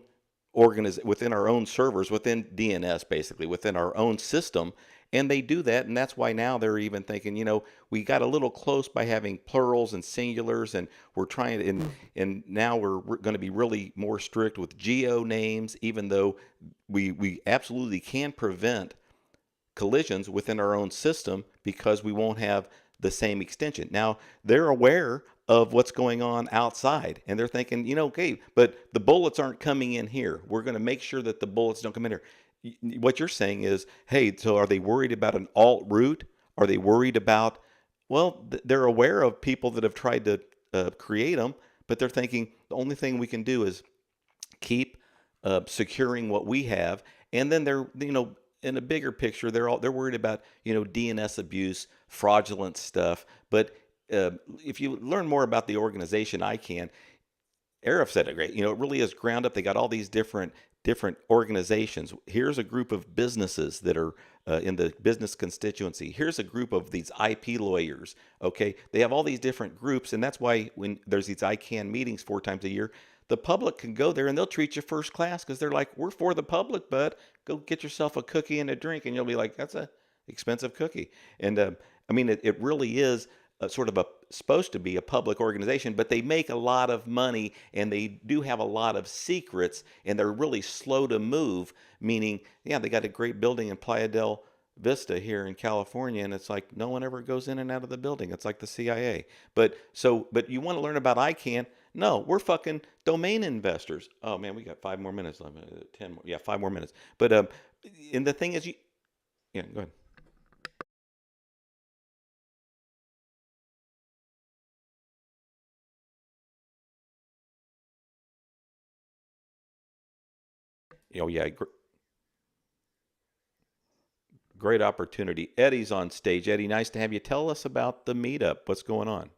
S1: within our own servers, within DNS, basically within our own system. And they do that, and that's why now they're even thinking, we got a little close by having plurals and singulars, and we're trying to, and now we're going to be really more strict with geo names, even though we absolutely can prevent collisions within our own system because we won't have the same extension. Now, they're aware of what's going on outside, and they're thinking, okay, but the bullets aren't coming in here. We're going to make sure that the bullets don't come in here. What you're saying is, hey, so are they worried about an alt route? Are they worried about, well, they're aware of people that have tried to create them, but they're thinking the only thing we can do is keep securing what we have, and then they're in a bigger picture they're worried about DNS abuse, fraudulent stuff. But if you learn more about the organization, Arif said it great. It really is ground up. They got all these different organizations. Here's a group of businesses that are in the business constituency. Here's a group of these IP lawyers. Okay, they have all these different groups, and that's why when there's these ICANN meetings 4 times a year, the public can go there and they'll treat you first class because they're like, we're for the public, bud. Go get yourself a cookie and a drink, and you'll be like, that's a expensive cookie. And I mean, it really is sort of supposed to be a public organization, but they make a lot of money and they do have a lot of secrets, and they're really slow to move. Meaning, yeah, they got a great building in Playa del Vista here in California, and it's like no one ever goes in and out of the building. It's like the CIA. But you want to learn about ICANN? No, we're fucking domain investors. Oh man, we got 5 more minutes left. 10 more. Yeah, 5 more minutes. But and the thing is, yeah, go ahead. Oh yeah, great opportunity. Eddie's on stage. Eddie, nice to have you. Tell us about the meetup. What's going on?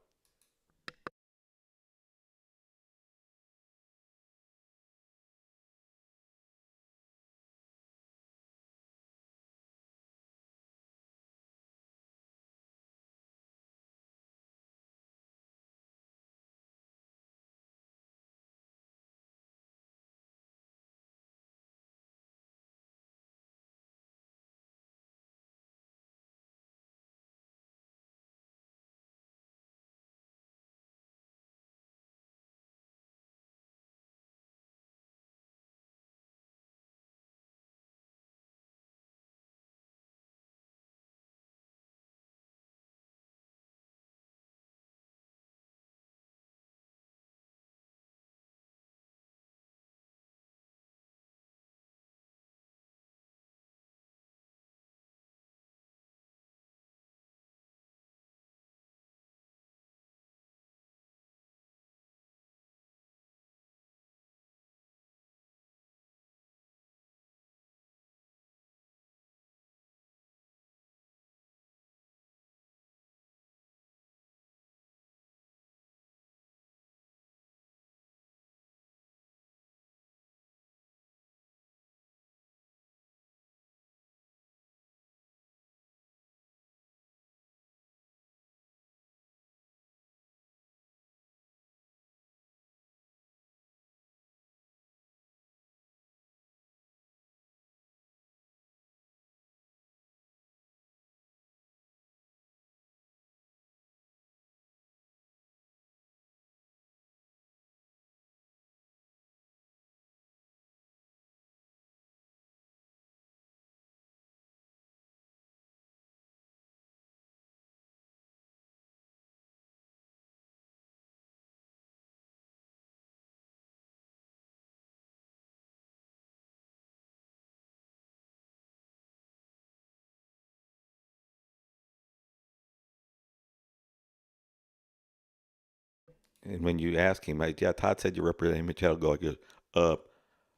S1: And when you ask him, like, yeah, Todd said you represent him, and Chad will go like this, uh,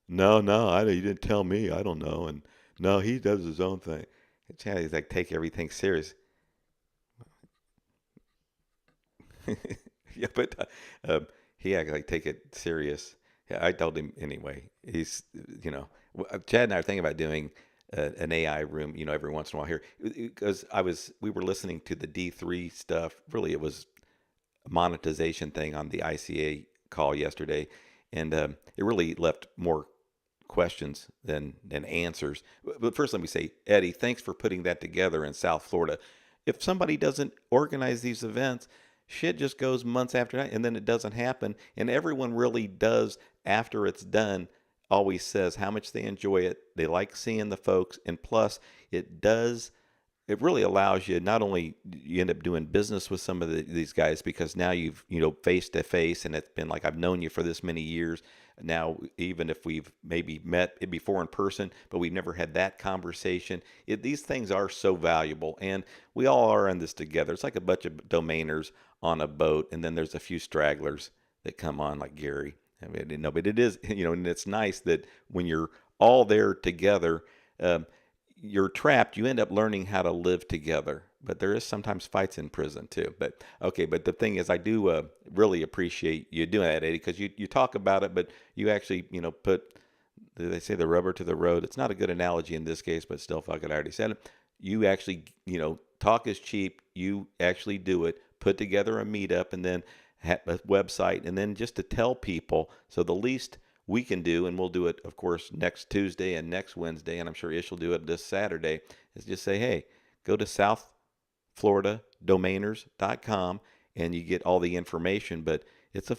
S1: no, you didn't tell me. I don't know. And no, he does his own thing. And Chad is like, take everything serious. Yeah, but he acted like take it serious. Yeah, I told him anyway. He's, Chad and I are thinking about doing an AI room, every once in a while here, because we were listening to the D3 stuff. Really, it was a monetization thing on the ICA call yesterday, and it really left more questions than answers. But first, let me say, Eddie, thanks for putting that together in South Florida. If somebody doesn't organize these events, shit just goes months after that, and then it doesn't happen. And everyone really does, after it's done, always says how much they enjoy it. They like seeing the folks, and plus, it really allows you, not only you end up doing business with some of these guys, because now you've face to face, and it's been like, I've known you for this many years now, even if we've maybe met before in person, but we've never had that conversation. These things are so valuable, and we all are in this together. It's like a bunch of domainers on a boat, and then there's a few stragglers that come on, like Gary. I mean, no, but it is, and it's nice that when you're all there together, um, you're trapped. You end up learning how to live together. But there is sometimes fights in prison too. But okay, but the thing is, I do really appreciate you doing that, Eddie, because you talk about it, but you actually, put, they say, the rubber to the road. It's not a good analogy in this case, but still, fuck it, I already said it. You actually, talk is cheap. You actually do it. Put together a meetup, and then a website, and then just to tell people. So the least we can do, and we'll do it, of course, next Tuesday and next Wednesday, and I'm sure Ish will do it this Saturday, is just say, hey, go to southfloridadomainers.com and you get all the information. But it's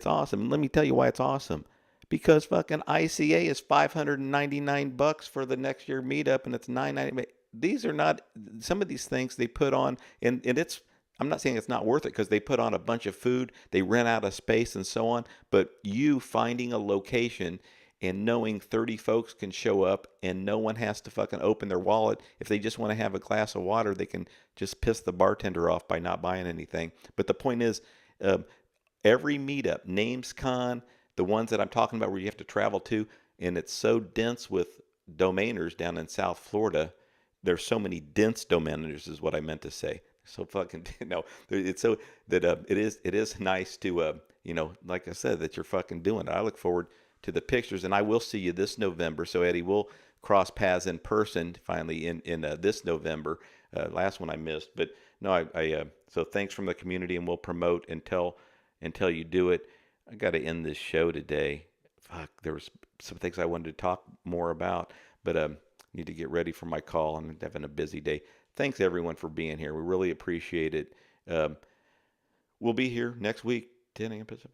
S1: awesome. And let me tell you why it's awesome. Because fucking ICA is $599 for the next year meetup, and it's $999. These are not, some of these things they put on, and it's, I'm not saying it's not worth it, because they put on a bunch of food, they rent out a space and so on. But you finding a location and knowing 30 folks can show up and no one has to fucking open their wallet. If they just want to have a glass of water, they can just piss the bartender off by not buying anything. But the point is, um, every meetup, NamesCon, the ones that I'm talking about where you have to travel to, and it's so dense with domainers down in South Florida. There's so many dense domainers, is what I meant to say. So fucking it's so that it is nice to like I said, that you're fucking doing it. I look forward to the pictures, and I will see you this November. So Eddie, we'll cross paths in person finally in this November. Last one I missed, but no, I so thanks from the community, and we'll promote until you do it. I got to end this show today. Fuck, there was some things I wanted to talk more about, but need to get ready for my call. I'm having a busy day. Thanks everyone for being here. We really appreciate it. Um, we'll be here next week, 10 a.m. Pacific.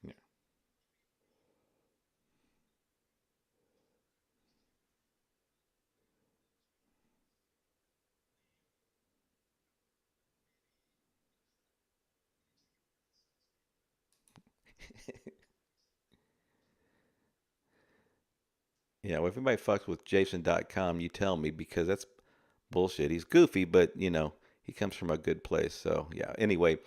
S1: Yeah. Yeah, well, if anybody fucks with Jason.com, you tell me, because that's bullshit. He's goofy, but he comes from a good place. So yeah. Anyway,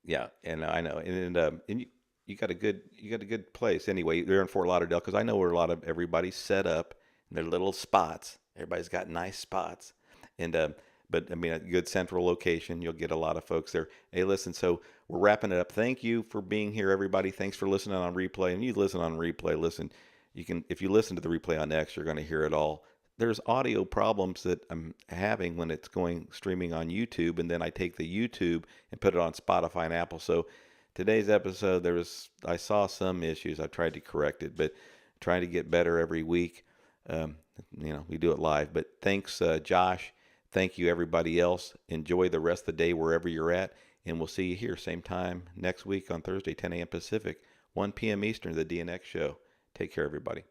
S1: yeah, and I know, and you got a good place. Anyway, they're in Fort Lauderdale, because I know where a lot of everybody's set up in their little spots. Everybody's got nice spots, and but I mean, a good central location. You'll get a lot of folks there. Hey, listen, so we're wrapping it up. Thank you for being here, everybody. Thanks for listening on replay. And you listen on replay. Listen, you can, if you listen to the replay on X, you're going to hear it all. There's audio problems that I'm having when it's going streaming on YouTube, and then I take the YouTube and put it on Spotify and Apple. So today's episode, I saw some issues. I tried to correct it, but trying to get better every week. Um, we do it live. But thanks, Josh. Thank you, everybody else. Enjoy the rest of the day wherever you're at, And we'll see you here same time next week on Thursday, 10 a.m. Pacific, 1 p.m. Eastern, the DNX Show. Take care, everybody.